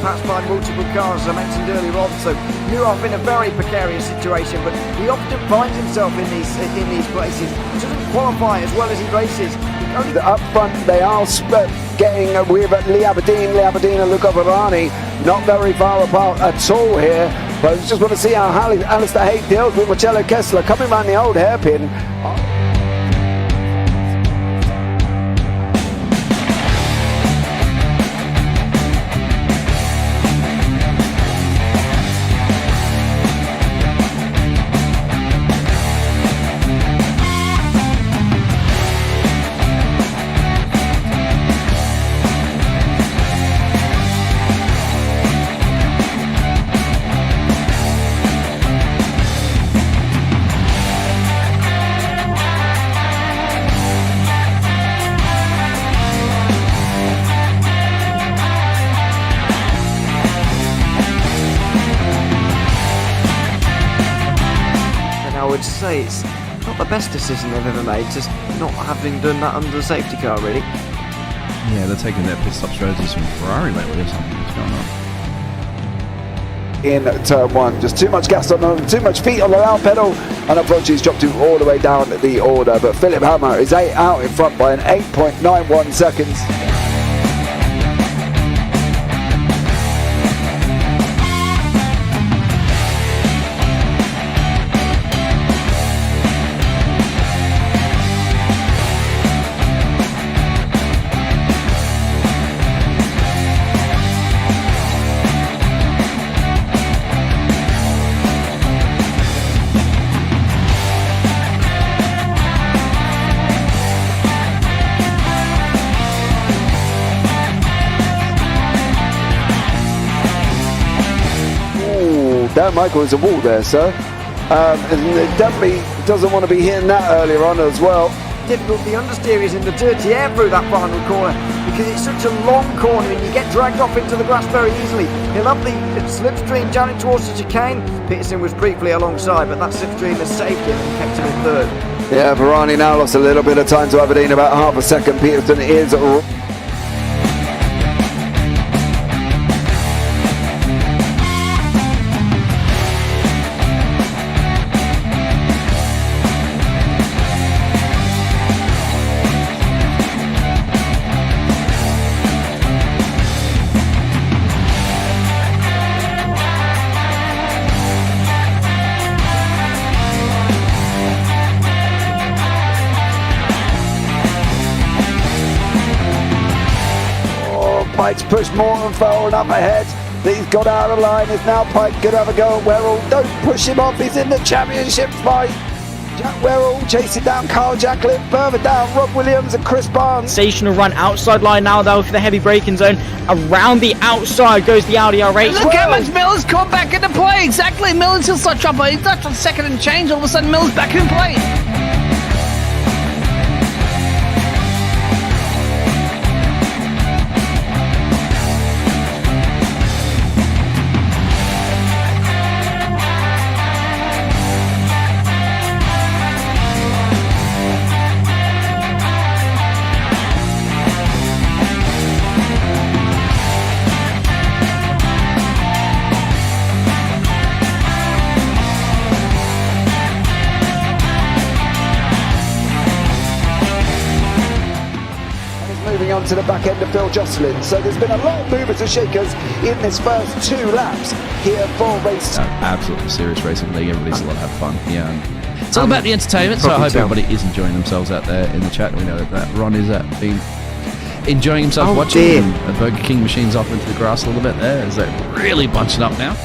passed by multiple cars, as I mentioned earlier on, so Newhoff in a very precarious situation, but he often finds himself in these places. He doesn't qualify as well as he races. Up front, they are getting with Lee Aberdeen and Luca Varani, not very far apart at all here. But I just want to see how Alistair Haight deals with Marcello Kessler coming around the old hairpin. I would say it's not the best decision they've ever made, just not having done that under the safety car, really. Yeah, they're taking their pit stop strategies from Ferrari lately or something. What's going on? In turn one, just too much gas on them, too much feet on the round pedal, and unfortunately he's dropped him all the way down the order. But Philip Hammer is out in front by an 8.91 seconds. Dan Michael is a wall there, sir. And definitely doesn't want to be hitting that earlier on as well. Difficult. The understeer is in the dirty air through that final corner because it's such a long corner and you get dragged off into the grass very easily. He'll have the slipstream down in towards the chicane. Peterson was briefly alongside, but that slipstream has saved him and kept him in third. Yeah, Varani now lost a little bit of time to Aberdeen, about half a second. Peterson is Pike's pushed Morton forward up ahead. He's got out of line. It's now Pike going to have a go at Werrell. Don't push him off. He's in the championship fight. Jack Werrell chasing down Carl Jacklin. Further down, Rob Williams and Chris Barnes. Sensational run outside line now though for the heavy braking zone. Around the outside goes the Audi R8. Look how much Miller's come back into play. Exactly. Miller's still such trouble. He's not on second and change. All of a sudden Miller's back in play. Moving on to the back end of Phil Jocelyn. So there's been a lot of movers and shakers in this first 2 laps here for race. Absolutely serious racing league. Everybody's allowed to have fun. Yeah, It's all about the entertainment, so I hope everybody is enjoying themselves out there in the chat. We know that Ron is been enjoying himself watching. And Burger King machines off into the grass a little bit there as they're really bunching up now.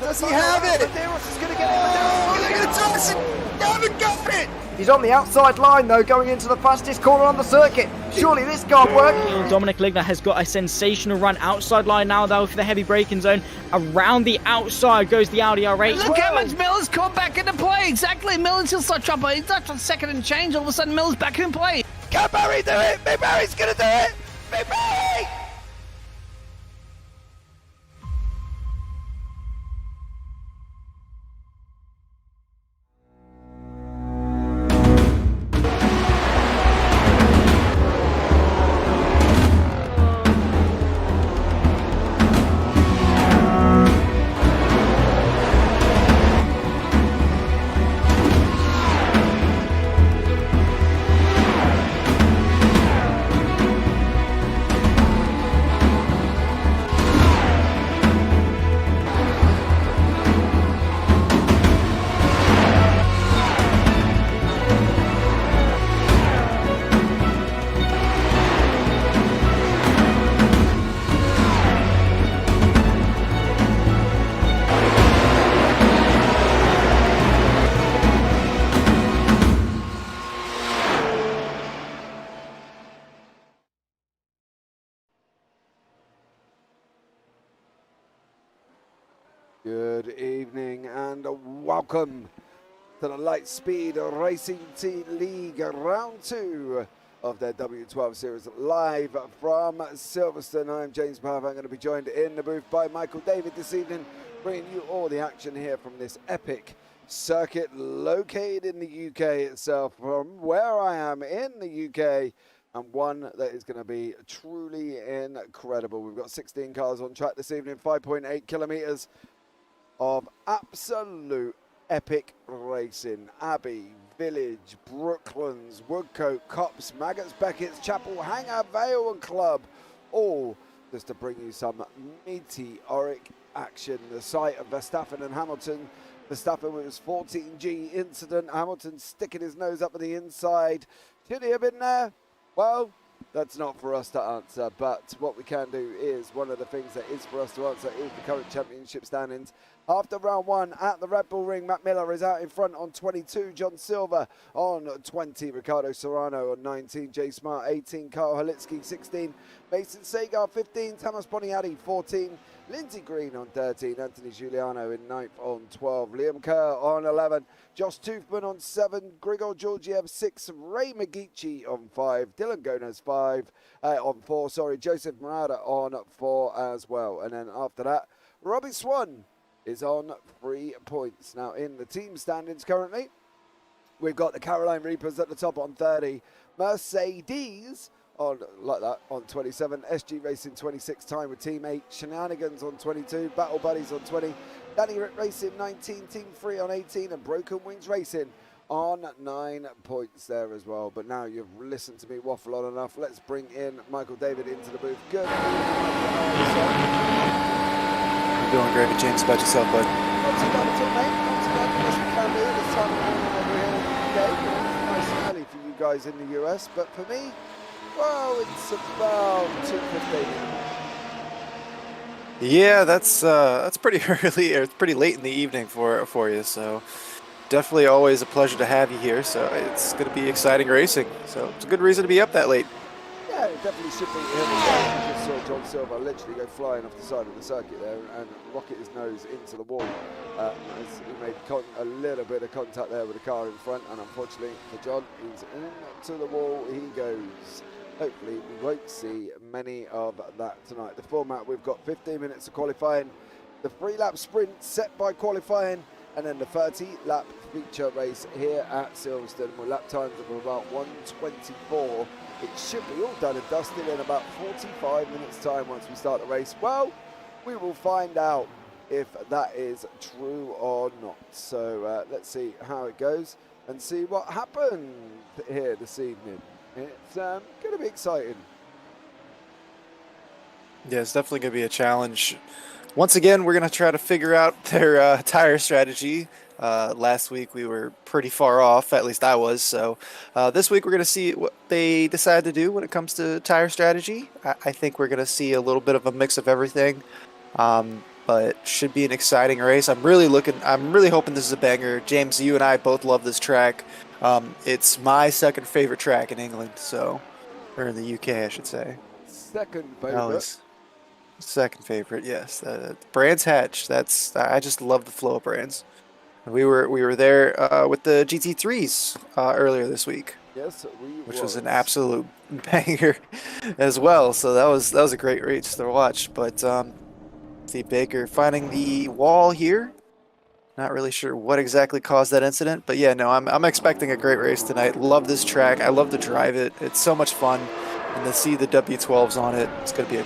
Does he have it? Medeiros is going to get it. Medeiros is going to get it. toss it. Haven't got it. He's on the outside line though, going into the fastest corner on the circuit. Surely this can't work. Dominic Ligner has got a sensational run outside line now though for the heavy braking zone. Around the outside goes the Audi R8. Look how much Miller's come back into play. Exactly. Miller's still such up. He's not on second and change. All of a sudden, Miller's back in play. Can Barry do it? Big Barry's going to do it. Big Barry. Good evening and welcome to the Lightspeed Racing Team League Round 2 of their W12 Series live from Silverstone. I'm James Parfitt. I'm going to be joined in the booth by Michael David this evening, bringing you all the action here from this epic circuit located in the UK itself, from where I am in the UK, and one that is going to be truly incredible. We've got 16 cars on track this evening, 5.8 kilometers of absolute epic racing. Abbey, Village, Brooklands, Woodcote, Copse, Maggots, Beckett's, Chapel, Hanger, Vale and Club, all just to bring you some meteoric action. The site of Verstappen and Hamilton. Verstappen with his 14G incident, Hamilton sticking his nose up on the inside. Should he have been there? Well, that's not for us to answer, but what we can do is, one of the things that is for us to answer is the current championship standings. After round 1 at the Red Bull Ring, Matt Miller is out in front on 22, John Silver on 20, Ricardo Serrano on 19, Jay Smart 18, Kyle Halitsky 16, Mason Sagar 15, Thomas Boniadi 14, Lindsay Green on 13, Anthony Giuliano in 9th on 12, Liam Kerr on 11, Josh Toothman on 7, Grigor Georgiev 6, Ray Magici on 5, Dylan Gonas on 4, Joseph Murata on 4 as well. And then after that, Robbie Swan is on 3 points. Now in the team standings currently, we've got the Caroline Reapers at the top on 30, Mercedes on, like that, on 27, SG Racing 26, time with Team 8, Shenanigans on 22, Battle Buddies on 20, Danny Rick Racing 19, Team 3 on 18, and Broken Wings Racing on 9 points there as well. But now you've listened to me waffle on enough. Let's bring in Michael David into the booth. Good evening. Doing great, but James, about yourself, bud? Not too bad at all, mate. Not too bad as we can be this time of morning over here in the UK. It's nice and early for you guys in the US, but for me, well, it's about 2:15. Yeah, that's pretty early, or it's pretty late in the evening for you. So definitely always a pleasure to have you here. So it's going to be exciting racing. So it's a good reason to be up that late. Yeah, it definitely should be. You just saw John Silver literally go flying off the side of the circuit there and rocket his nose into the wall. As he made a little bit of contact there with the car in front, and unfortunately for John, he's into the wall. He goes. Hopefully we won't see many of that tonight. The format, we've got 15 minutes of qualifying, the 3-lap sprint set by qualifying, and then the 30-lap feature race here at Silverstone with lap times of about 1:24. It should be all done and dusted in about 45 minutes time once we start the race. Well, we will find out if that is true or not. So let's see how it goes and see what happened here this evening. It's going to be exciting. Yeah, it's definitely going to be a challenge. Once again, we're going to try to figure out their tire strategy. Last week we were pretty far off, at least I was. So this week we're going to see what they decide to do when it comes to tire strategy. I think we're going to see a little bit of a mix of everything. but should be an exciting race. I'm really hoping this is a banger. James, you and I both love this track. It's my second favorite track in England, or in the UK, I should say. Second At favourite. least. Second favorite, yes. Brands Hatch. I just love the flow of Brands. We were there with the GT3s earlier this week. Yes, which was an absolute banger as well. So that was a great race to watch. But see Baker finding the wall here. Not really sure what exactly caused that incident, but yeah, no, I'm expecting a great race tonight. Love this track. I love to drive it. It's so much fun, and to see the W12s on it, it's going to be a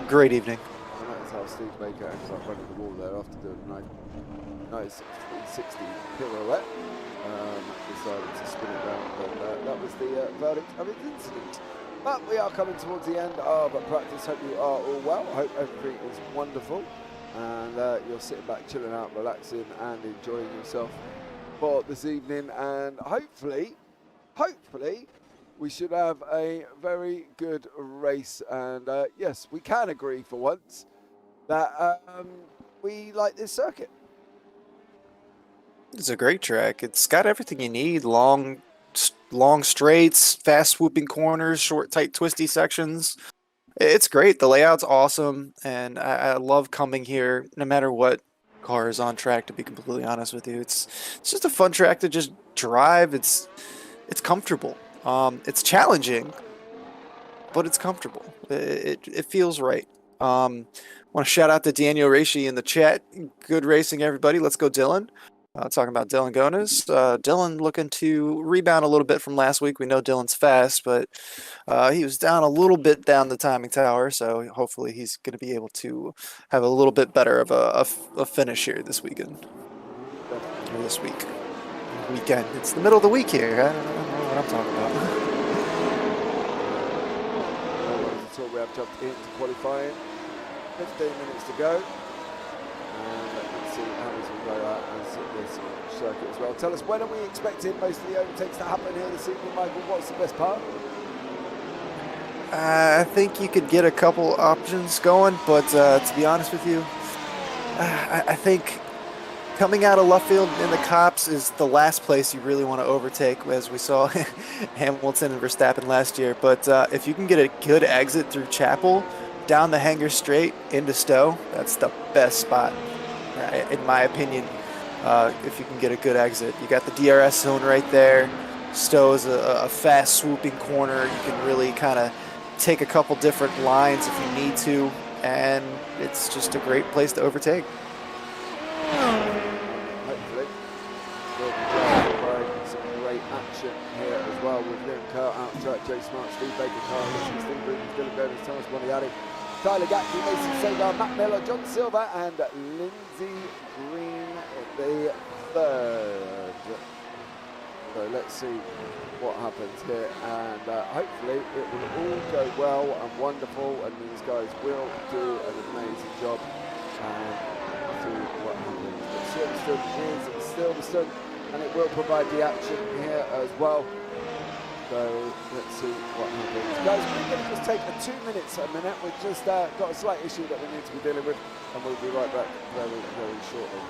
great evening. And that's how Steve Baker ends up running the wall there after doing a nice 360 pirouette. Decided to spin it round, and that was the verdict of his incident. But we are coming towards the end of practice. Hope you are all well. Hope everything is wonderful, and you're sitting back, chilling out, relaxing, and enjoying yourself for this evening. And hopefully, we should have a very good race. And yes, we can agree for once that we like this circuit. It's a great track. It's got everything you need. Long straights, fast swooping corners, short, tight, twisty sections. It's great. The layout's awesome, and I love coming here no matter what car is on track, to be completely honest with you. It's just a fun track to just drive. It's comfortable. It's challenging, but it's comfortable. It feels right. Want to shout out to Daniel Reishi in the chat. Good racing, everybody. Let's go, Dylan. Talking about Dylan Gonas. Dylan looking to rebound a little bit from last week. We know Dylan's fast, but he was down a little bit down the timing tower, so hopefully he's going to be able to have a little bit better of a finish here this weekend. Or this weekend. It's the middle of the week here. I don't know what I'm talking about. Until we have jumped into qualifying. 15 minutes to go. Let's see how this will go out as this circuit as well. Tell us, when are we expecting most of the overtakes to happen here this evening, Michael? What's the best part? I think you could get a couple options going, but to be honest with you, I think coming out of left field in the Cops is the last place you really want to overtake, as we saw Hamilton and Verstappen last year. But if you can get a good exit through Chapel, down the hanger straight into Stowe, that's the best spot, in my opinion. If you can get a good exit, you got the DRS zone right there. Stowe is a fast swooping corner. You can really kind of take a couple different lines if you need to, and it's just a great place to overtake. Hopefully we'll be providing some great action here as well with Liam Kerr out to Jay Smart, Steve Baker, Carl Listen, Steve Green, Dylan Gonas, Thomas Boniadi, Tyler Gatke, Mason Sagar, Matt Miller, John Silver, and Lindsay Green the third. So let's see what happens here, and hopefully it will all go well and wonderful, and these guys will do an amazing job and see what happens. But Silverstone is Silverstone, and it will provide the action here as well. So let's see what happens. Guys, we're going to just take a 2 minutes a minute. We've just got a slight issue that we need to be dealing with, and we'll be right back very, very shortly.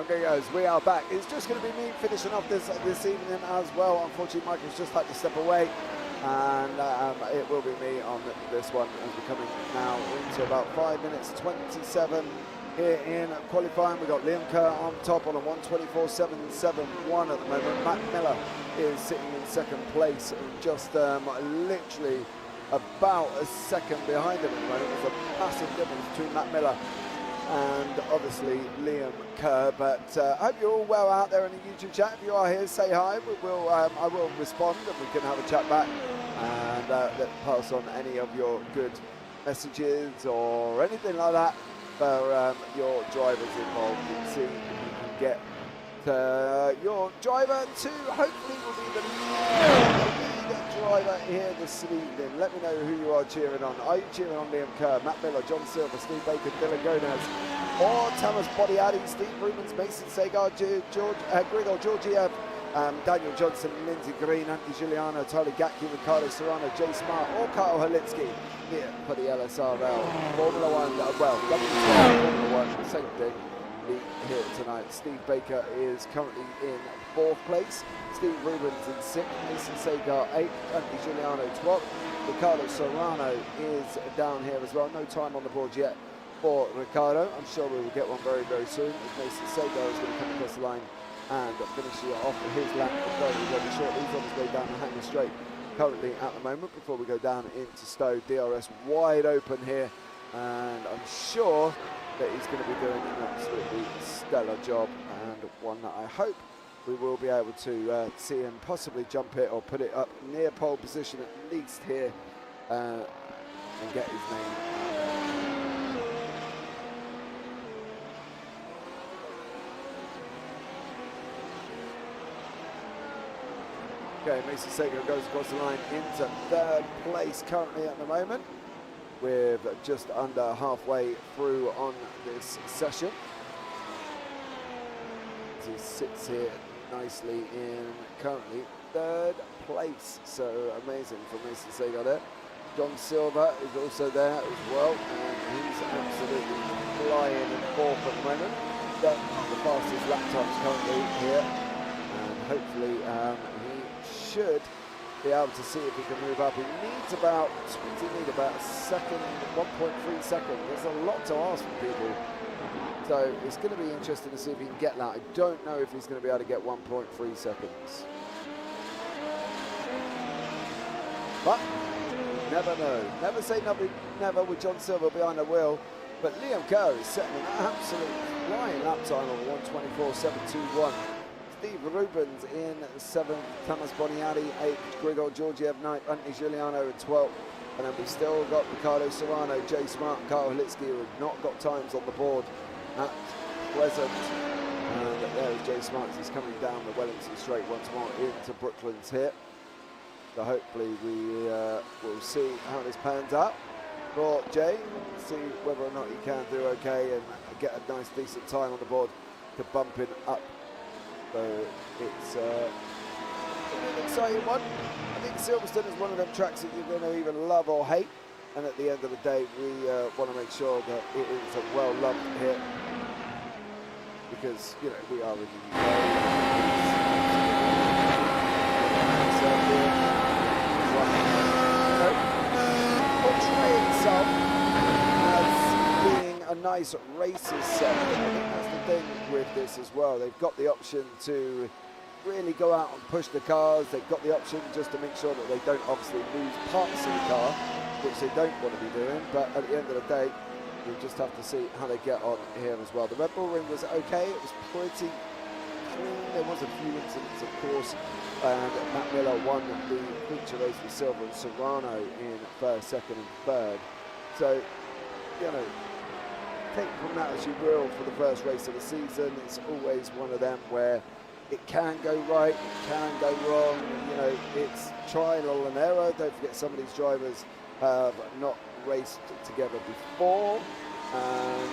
Okay guys, we are back. It's just going to be me finishing off this evening as well. Unfortunately, Michael's just had to step away, and it will be me on this one as we're coming now into about 5 minutes 27 here in qualifying. We've got Liam Kerr on top on a 1:24.771 at the moment. Matt Miller is sitting in second place, just literally about a second behind him at the moment. There's a massive difference between Matt Miller and obviously Liam Kerr, but I hope you're all well out there in the YouTube chat. If you are here, say hi. I will respond and we can have a chat back and pass on any of your good messages or anything like that for your drivers involved, and see if you can get your driver to hopefully will be the lead driver here this evening. Let me know who you are cheering on. Are you cheering on Liam Kerr, Matt Miller, John Silver, Steve Baker, Dylan Gomez, or Thomas Bodiaddy, Steve Rubens, Mason Sagar, Grigor Georgiev, Daniel Johnson, Lindsay Green, Andy Giuliano, Tyler Gatke, Ricardo Serrano, Jay Smart, or Kyle Halitsky here for the LSRL Formula One, Formula One, same thing here tonight. Steve Baker is currently in 4th place, Steve Rubens in 6th, Mason Sagar 8th, Andy Giuliano 12th, Ricardo Serrano is down here as well. No time on the board yet for Ricardo. I'm sure we will get one very, very soon, as Mason Sagar is going to come across the line and finish off his lap very shortly. He's on his way down the Hanger Straight currently at the moment before we go down into Stowe. DRS wide open here, and I'm sure that he's going to be doing an absolutely stellar job, and one that I hope we will be able to see him possibly jump it or put it up near pole position at least here and get his name. Okay, Mason Sager goes across the line into 3rd place currently at the moment. We're just under halfway through on this session. He sits here nicely in currently 3rd place. So amazing for Mason Sager there. John Silver is also there as well, and he's absolutely flying in 4th at the moment. The fastest lap times currently here, and hopefully he should be able to see if he can move up. He needs about a second, 1.3 seconds. There's a lot to ask from people. So it's going to be interesting to see if he can get that. I don't know if he's going to be able to get 1.3 seconds. But never know. Never say never with John Silver behind the wheel. But Liam Kerr is setting an absolute flying lap time of 1:24.721. Steve Rubens in 7th, Thomas Boniati 8th, Grigor Georgiev 9th, Anthony Giuliano in 12th, and then we've still got Ricardo Serrano, Jay Smart, Kyle Halitsky, who have not got times on the board at present. And there is Jay Smart, he's coming down the Wellington Straight once more into Brooklands here. So hopefully we will see how this pans out for Jay, see whether or not he can do okay and get a nice decent time on the board to bump it up. So it's an exciting one. I think Silverstone is one of them tracks that you're going to either love or hate, and at the end of the day we want to make sure that it is a well loved hit, because you know we are in the UK. Portray itself as being a nice races set. I think that's the thing with this as well. They've got the option to really go out and push the cars. They've got the option just to make sure that they don't obviously lose parts of the car, which they don't want to be doing. But at the end of the day, you just have to see how they get on here as well. The Red Bull Ring was okay. It was pretty clean. There was a few incidents, of course. And Matt Miller won the feature race with Silver and Serrano in 1st, 2nd and 3rd. So, you know, take from that as you will for the first race of the season. It's always one of them where it can go right, it can go wrong. You know, it's trial and error. Don't forget some of these drivers have not raced together before, and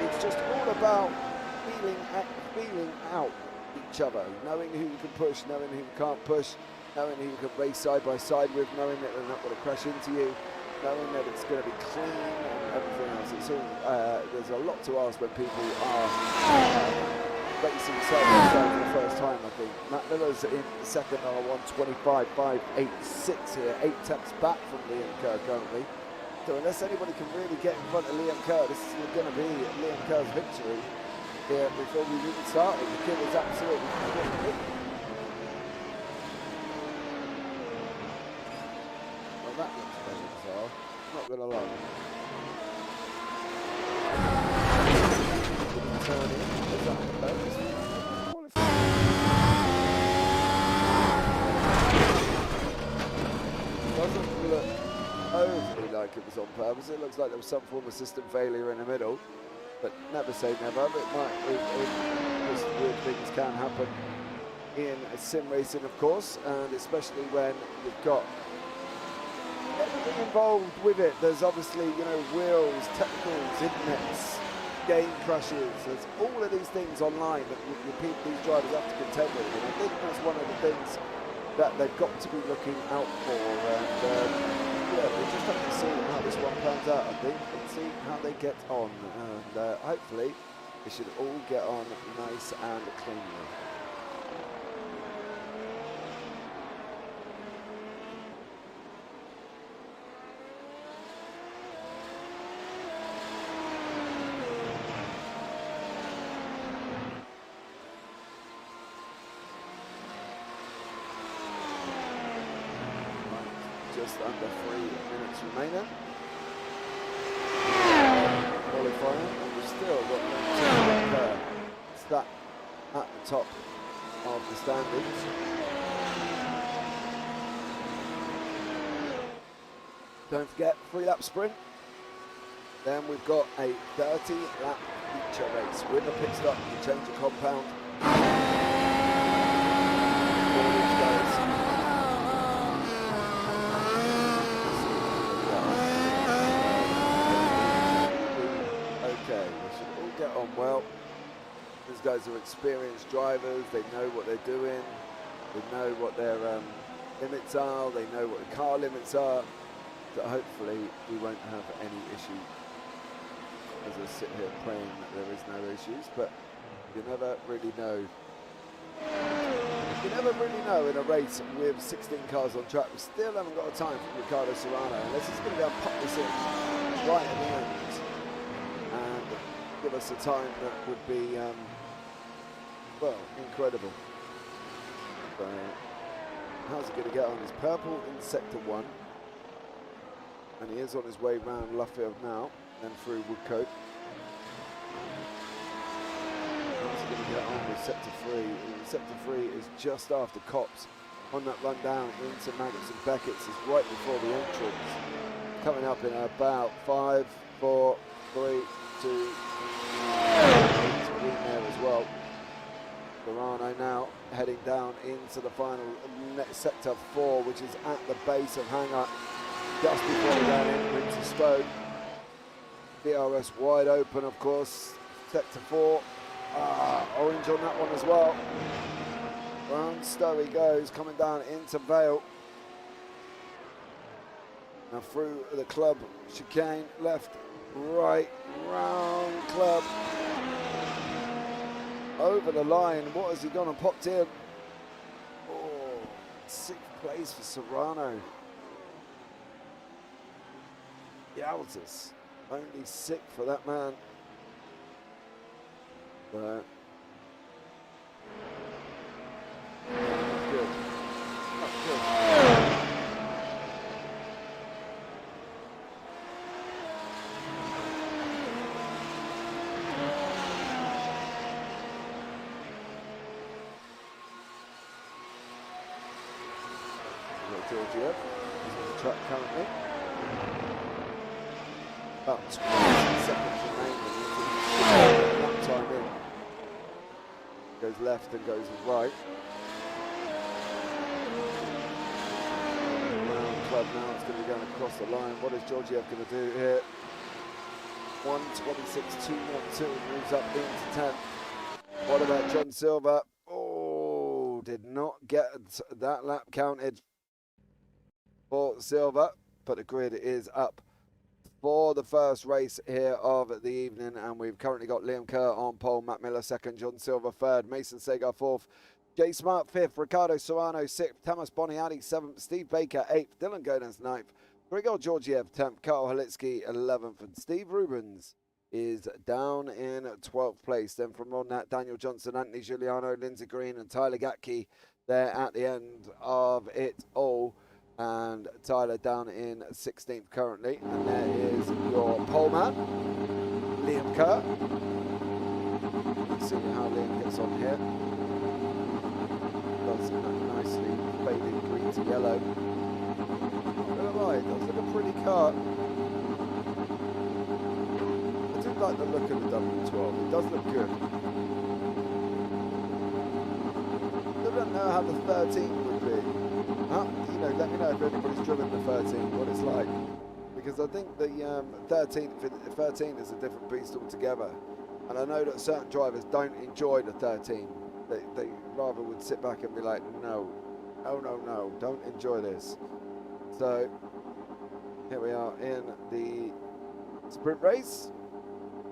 it's just all about feeling out each other, knowing who you can push, knowing who you can't push, knowing who you can race side by side with, knowing that they're not going to crash into you. knowing that it's going to be clean and everything else. It's all, there's a lot to ask when people are racing Silverstone for the first time, I think. Matt Miller's in second on a 1:25.586 here, 8 tenths back from Liam Kerr currently. So unless anybody can really get in front of Liam Kerr, this is going to be Liam Kerr's victory here before we even started. The kid is absolutely brilliant. Well, that looks very bizarre, not going to lie. Doesn't look overly like it was on purpose. It looks like there was some form of system failure in the middle, but never say never. It might, just weird things can happen in sim racing, of course, and especially when you've got everything involved with it. There's obviously, you know, wheels, technicals, internets, game crashes. There's all of these things online that these drivers have to contend with, and I think that's one of the things that they've got to be looking out for, and yeah, we just have to see how this one pans out, I think, and see how they get on, and hopefully they should all get on nice and cleanly. Just under 3 minutes remaining. Qualifying, and we've still got there. It's that at the top of the standings. Don't forget, 3-lap sprint. Then we've got a 30-lap feature race with a pit stop. You change the compound. Get on well. These guys are experienced drivers. They know what they're doing. They know what their limits are. They know what the car limits are. So hopefully we won't have any issue. As I sit here praying that there is no issues, but you never really know. You never really know in a race with 16 cars on track. We still haven't got a time for Ricardo Serrano, unless he's going to be able to pop this in right at the end and give us a time that would be, well, incredible. So, how's he going to get on? He's purple in sector 1, and he is on his way round Luffield now, then through Woodcote. How's he going to get on with sector 3? Sector 3 is just after Cops. On that run down into Maggots and Beckett's is right before the entrance. Coming up in about 5, 4, 3, 2, green there as well. Verano now heading down into the final sector 4, which is at the base of Hangar, just before we go into Spoke. DRS wide open, of course. Sector 4, orange on that one as well. Round Stowe he goes, coming down into Vale. Now through the club chicane, left, right, round club. Over the line, what has he gone and popped in? Oh, 6th place for Serrano. Yaltis, only 6th for that man. But not good. Not good. Georgia is on the track currently. About 20 seconds remaining. That time in. Goes left and goes right. Round club now, it's going to be going across the line. What is Georgiev going to do here? 1:26.212 moves up into 10th. What about John Silver? Oh, did not get that lap counted for Silver. but the grid is up for the first race here of the evening, and we've currently got Liam Kerr on pole, Matt Miller second, John Silver third, Mason Sagar fourth, Jay Smart fifth, Ricardo Serrano sixth, Thomas Boniadi seventh, Steve Baker eighth, Dylan Godin's ninth, Grigor Georgiev 10th, Carl Halitsky 11th, and Steve Rubens is down in 12th place. Then from on that, Daniel Johnson, Anthony Giuliano, Lindsay Green, and Tyler Gatke there at the end of it all. And Tyler down in 16th currently. And there is your pole man, Liam Kerr. Let's see how Liam gets on here. Does that nicely faded green to yellow. Not gonna lie, it does look a pretty car. I do like the look of the W12. It does look good. I don't know how the 13 would be. You know, let me know if anybody's driven the 13, what it's like. Because I think the 13 is a different beast altogether. And I know that certain drivers don't enjoy the 13. They rather would sit back and be like, no, don't enjoy this. So, here we are in the sprint race.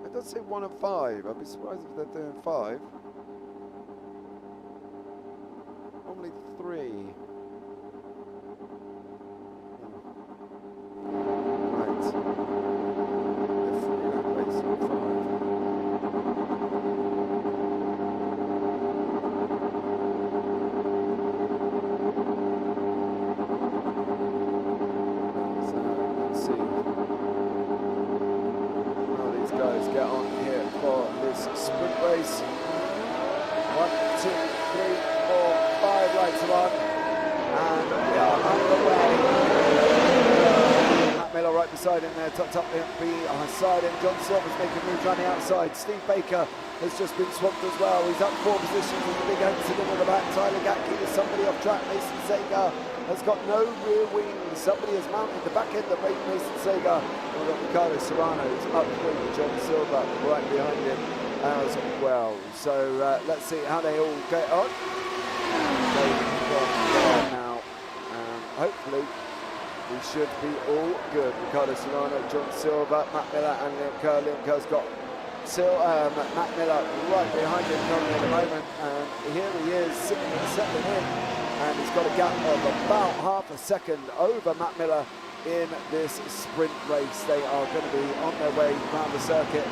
It does say 1 and 5. I'd be surprised if they're doing 5. Normally 3. Right. If we don't race on 5. So let's see how these guys get on here for this sprint race. 1, 2, 3, 4, 5 lights are on, and we are underway. Matt Miller right beside him there, tucked up beside him. John Silver's making moves around the outside. Steve Baker has just been swamped as well. He's up 4 positions with the big accident at the back. Tyler Gatke is somebody off track. Mason Sagar has got no rear wing. Somebody has mounted the back end of Mason Sagar. We've got Ricardo Serrano who's up with John Silver right behind him as well. So let's see how they all get on. Now, hopefully we should be all good. Ricardo Serrano, John Silver, Matt Miller, and Liam Kerr. Liam Kerr's got Matt Miller right behind him currently at the moment, and here he is settling in, and he's got a gap of about half a second over Matt Miller in this sprint race. They are going to be on their way around the circuit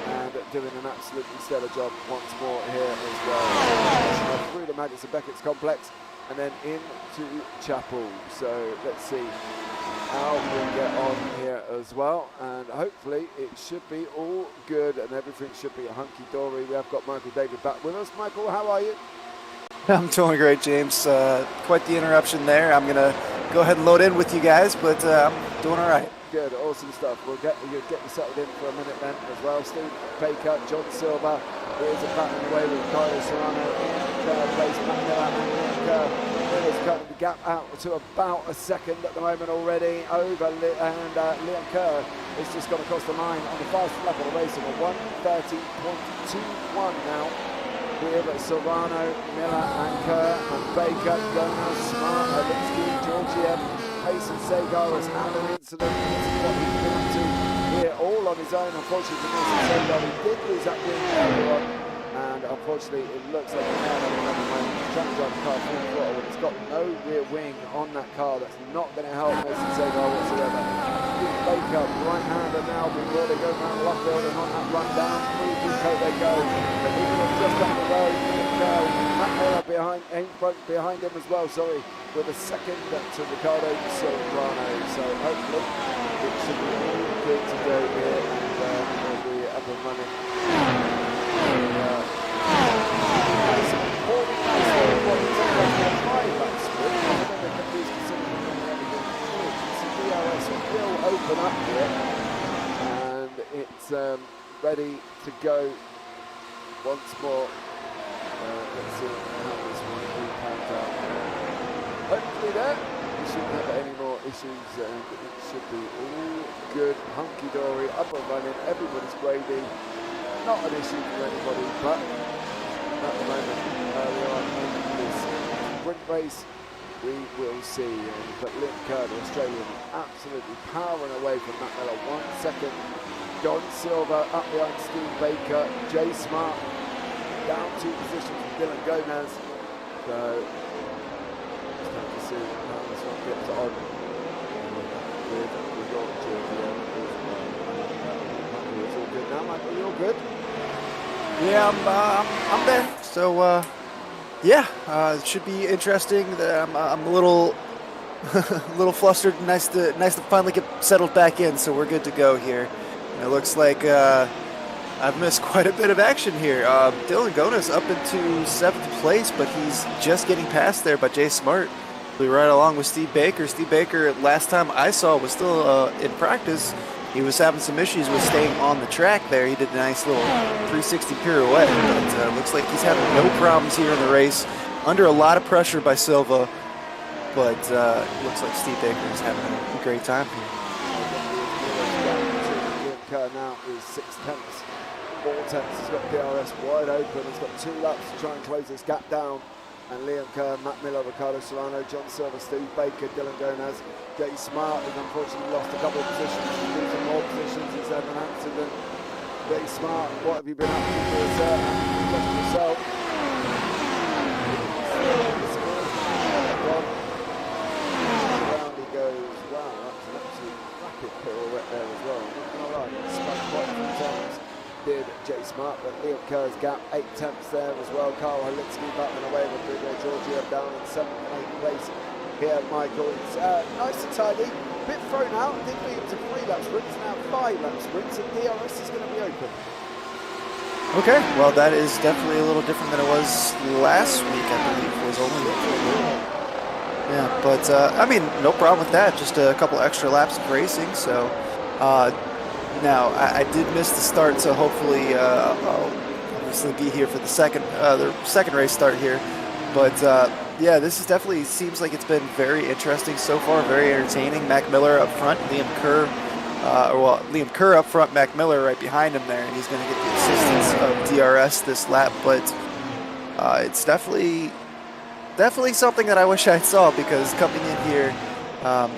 and doing an absolutely stellar job once more here as well. Through the Madison Beckett's complex and then into Chapel. So let's see how we get on here as well, and hopefully it should be all good and everything should be hunky-dory. We have got Michael David back with us. Michael, how are you? I'm doing great, James. Quite the interruption there. I'm going to go ahead and load in with you guys, but I'm doing all right. Good, awesome stuff. You'll get you settled in for a minute then as well. Steve Baker, John Silver, here's a battle away with Ricardo Serrano in third place. Matt Miller and Liam Kerr. Miller's cutting the gap out to about a second at the moment already over, and Liam Kerr has just gone across the line on the fastest lap of the race of a 1:30.21 now. With Serrano, Miller and Kerr and Baker, Gomez, Smart, Halitsky, Georgiev, Mason Sagar has had an incident. This is what he's been up to here all on his own. Unfortunately for Mason Sagar, he did lose that wing earlier on, and unfortunately it looks like he's now having another moment. He's trying to drive the car full throttle, and it's got no rear wing on that car. That's not going to help Mason Sagar whatsoever. Baker, right-hander now, before they go down the left field and on that run down, through Duco they go. But even just up the road, Matt Miller behind him as well, with a second to Ricardo Serrano. So hopefully it should be all good to go here, and we'll be up and running. Nice and important race there, what it's a 5-lap sprint. I don't know if these considering everything. DRS will open up here, and it's ready to go once more. Let's see how this one will pan out. Hopefully there, we shouldn't have any more issues, and it should be all good, hunky-dory, up and running, everybody's gravy. Not an issue for anybody, but at the moment, early on in this sprint race, we will see. But Liam Kerr, the Australian, absolutely powering away from Matt Miller. 1 second. John Silver up behind Steve Baker. Jay Smart down 2 positions with Dylan Gomez. So, just have to see how this one gets on with Georgia. It's all good now, Michael. You're good. Yeah, I'm there. So, yeah, it should be interesting. I'm a little, little flustered. Nice to finally get settled back in. So we're good to go here. And it looks like I've missed quite a bit of action here. Dylan Gomez up into 7th place, but he's just getting passed there by Jay Smart. We're right along with Steve Baker. Steve Baker, last time I saw, was still in practice. He was having some issues with staying on the track there. He did a nice little 360 pirouette, but looks like he's having no problems here in the race. Under a lot of pressure by Silva, but looks like Steve Baker is having a great time here. Kerr now is 6 tenths, 4 tenths. He's got DRS wide open. He's got 2 laps to try and close this gap down. And Liam Kerr, Matt Miller, Ricardo Serrano, John Silver, Steve Baker, Dylan Gomez, Jay Smart has unfortunately lost a couple of positions. He's losing more positions. He's had an accident. Jay Smart, what have you been up to for yourself? Down he goes. Wow, that's an absolute rapid pirouette there as well. I'm not going to lie, he spun quite a few times. Did Jay Smart, but Liam Kerr's gap 8 tenths there as well. Carl Holinsky battling away with Bruno Giorgio down in 7th and 8th place here, Michael. It's nice and tidy, a bit thrown out. Did lead to 3 lap sprints, now 5 lap sprints, and DRS is going to be open. Okay, well that is definitely a little different than it was last week. I believe it was only. Yeah, but I mean, no problem with that. Just a couple extra laps of racing, so. Now, I did miss the start, so hopefully I'll obviously be here for the second race start here. But yeah, this is definitely seems like it's been very interesting so far, very entertaining. Mac Miller up front, Liam Kerr up front, Mac Miller right behind him there, and he's going to get the assistance of DRS this lap. But it's definitely something that I wish I saw, because coming in here,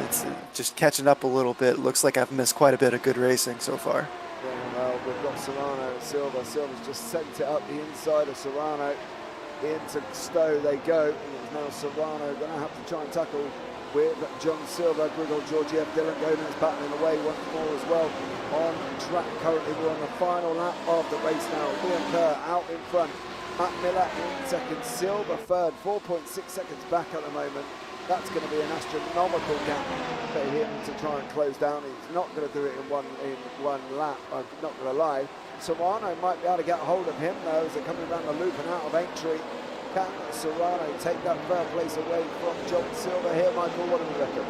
it's just catching up a little bit. Looks like I've missed quite a bit of good racing so far. Yeah, well, we've got Serrano and Silva. Silva's just sent it up the inside of Serrano. Into Stowe they go. And it's now Serrano going to have to try and tackle with John Silva. Grigol Georgiev, Dylan Gomez battling away once more as well. On track currently, we're on the final lap of the race now. Liam Kerr out in front. Matt Miller in second. Silva third. 4.6 seconds back at the moment. That's going to be an astronomical gap for him to try and close down. He's not going to do it in one lap. I'm not going to lie. Serrano might be able to get hold of him though as they're coming around the loop and out of Aintree. Can Serrano take that third place away from John Silver here, Michael? What do you reckon?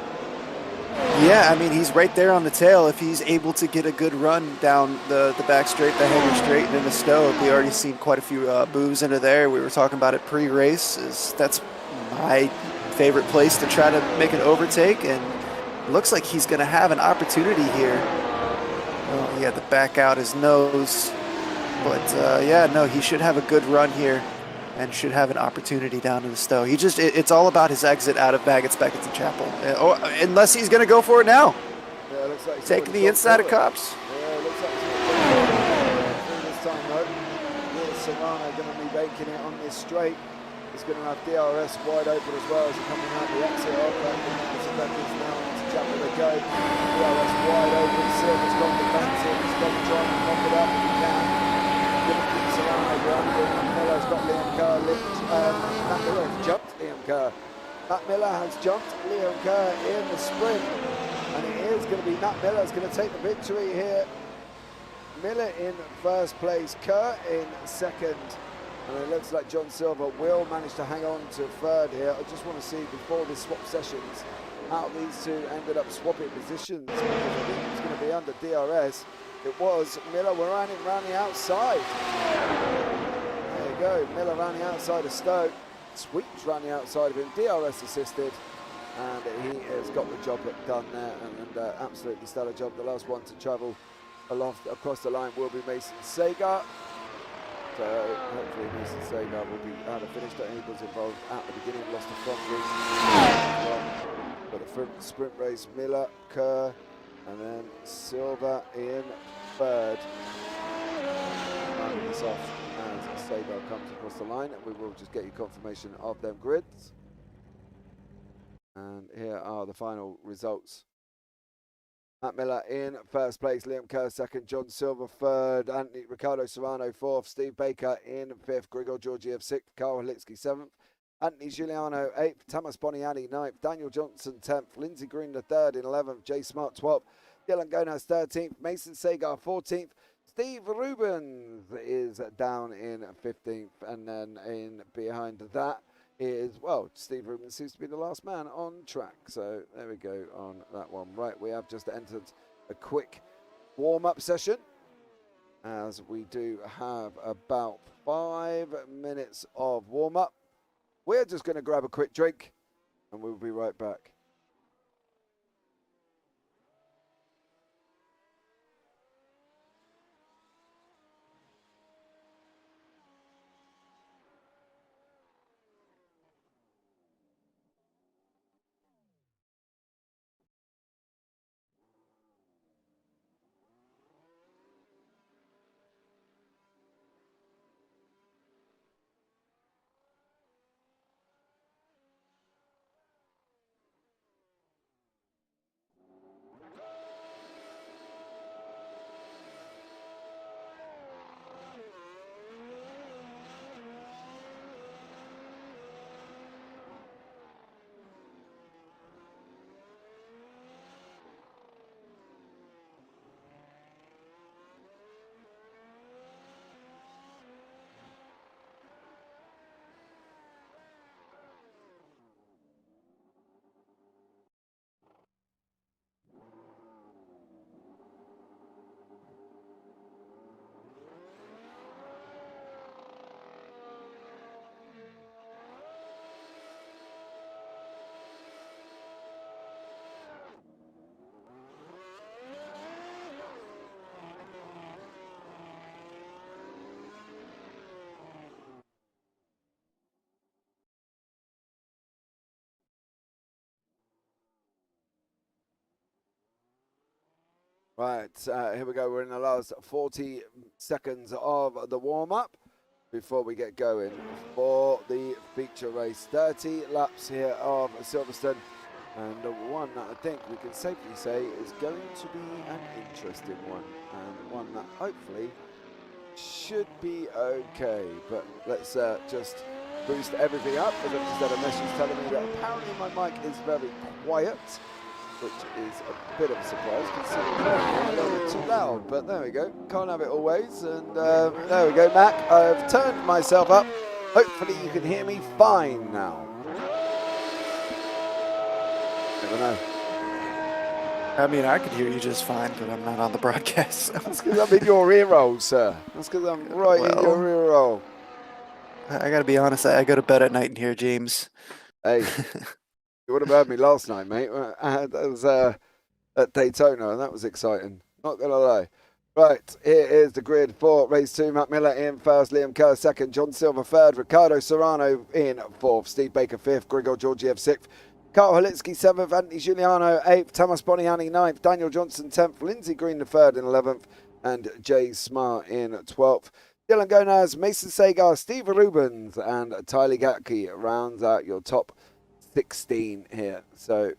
Yeah, I mean, he's right there on the tail. If he's able to get a good run down the back straight, the header straight, and in the Stowe, we already seen quite a few moves into there. We were talking about it pre-race. That's my favorite place to try to make an overtake, and it looks like he's going to have an opportunity here. Well, he had to back out his nose, but yeah, no, he should have a good run here and should have an opportunity down in the Stowe. It's all about his exit out of Baggett's Beckett and Chapel, unless he's going to go for it now. Yeah, it looks like taking the inside of Cops. Yeah, it looks like he's this time though. Here's Serrano going to be making it on this straight. He's going to have DRS wide open as well as he's coming out the exit of now into Chapel to go. DRS wide open. Silver's got the back in. He's got to try and pop it up if he can. Give Serrano ground. Miller's got Liam Kerr. Matt Miller has jumped Liam Kerr. Matt Miller has jumped Liam Kerr in the sprint. And it is going to be Matt Miller who's going to take the victory here. Miller in first place. Kerr in second. And it looks like John Silver will manage to hang on to third here. I just want to see before this swap sessions how these two ended up swapping positions, because I think it's going to be under DRS. It was Miller running around the outside. There you go, Miller around the outside of Stowe. Sweeps around the outside of him, DRS assisted, and he has got the job done there, and absolutely stellar job. The last one to travel across the line will be Mason Sagar. So hopefully Mason Sagar will be out of finish. He was involved at the beginning, lost the front wing. Got the sprint race, Miller, Kerr, and then Silver in third. Rounding this off as Sagar comes across the line, and we will just get you confirmation of them grids. And here are the final results. Matt Miller in first place, Liam Kerr second, John Silver third, Ricardo Serrano fourth, Steve Baker in fifth, Grigor Georgiev sixth, Carl Halitsky seventh, Anthony Giuliano eighth, Thomas Boniani ninth, Daniel Johnson 10th, Lindsay Green the third in 11th, Jay Smart 12th, Dylan Gonas 13th, Mason Sagar 14th, Steve Rubens is down in 15th, and then in behind that is, well, Steve Rubens seems to be the last man on track. So there we go on that one. Right, we have just entered a quick warm-up session, as we do have about 5 minutes of warm-up. We're just going to grab a quick drink, and we'll be right back. Right, here we go. We're in the last 40 seconds of the warm-up before we get going for the feature race. 30 laps here of Silverstone, and the one that I think we can safely say is going to be an interesting one, and one that hopefully should be okay. But let's just boost everything up. As I've just had a message telling me that apparently my mic is very quiet, which is a bit of a surprise considering I'm a little bit too loud, but there we go. Can't have it always, and there we go, Mac. I've turned myself up. Hopefully you can hear me fine now. Never know. I mean, I could hear you just fine, but I'm not on the broadcast. So. That's because I'm in your ear roll, sir. That's because I'm right in your ear roll. I gotta be honest, I go to bed at night in here, James. Hey. You would have heard me last night, mate. That was at Daytona, and that was exciting. Not going to lie. Right, here is the grid for race 2. Matt Miller in first, Liam Kerr second, John Silver third, Ricardo Serrano in fourth, Steve Baker fifth, Grigor Georgiev sixth, Carl Halitsky seventh, Anthony Giuliano eighth, Thomas Boniani ninth, Daniel Johnson 10th, Lindsay Green the third in 11th, and Jay Smart in 12th. Dylan Gonas, Mason Sagar, Steve Rubens, and Tyler Gatke rounds out your top 16 here. So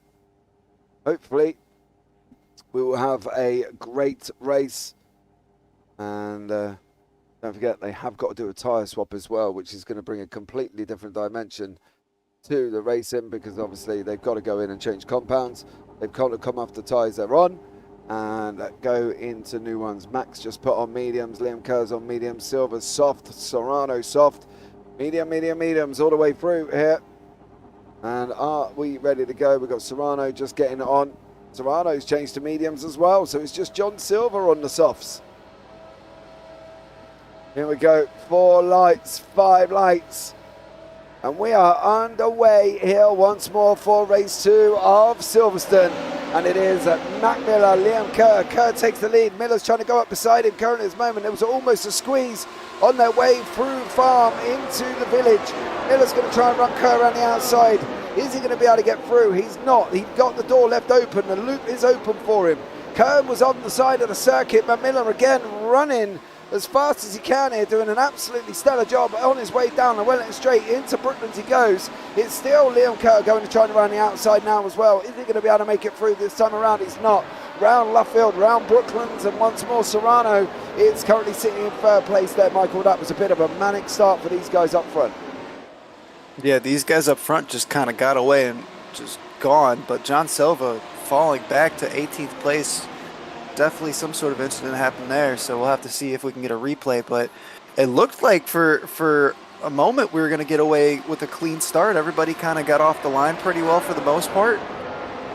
hopefully we will have a great race, and don't forget they have got to do a tyre swap as well, which is going to bring a completely different dimension to the racing, because obviously they've got to go in and change compounds. They've got to come off the tyres they're on and go into new ones. Max just put on mediums, Liam Kerr's on mediums, Silver's soft, Serrano soft, mediums all the way through here. And are we ready to go? We've got Serrano just getting on. Serrano's changed to mediums as well, so it's just John Silver on the softs. Here we go, 4 lights, 5 lights. And we are underway here once more for race 2 of Silverstone. And it is Mac Miller, Liam Kerr. Kerr takes the lead. Miller's trying to go up beside him. Kerr at this moment, it was almost a squeeze on their way through farm into the village. Miller's going to try and run Kerr around the outside. Is he going to be able to get through? He's not. He got the door left open. The loop is open for him. Kerr was on the side of the circuit, but Miller again running as fast as he can here, doing an absolutely stellar job on his way down the Wellington Straight. Into Brooklands he goes. It's still Liam Kerr going to try and run the outside now as well. Is he going to be able to make it through this time around? He's not. Round Luffield, round Brooklands, and once more Serrano. It's currently sitting in third place there, Michael. That was a bit of a manic start for these guys up front. Yeah, these guys up front just kind of got away and just gone, but John Silva falling back to 18th place. Definitely some sort of incident happened there, so we'll have to see if we can get a replay. But it looked like for a moment we were going to get away with a clean start. Everybody kind of got off the line pretty well for the most part.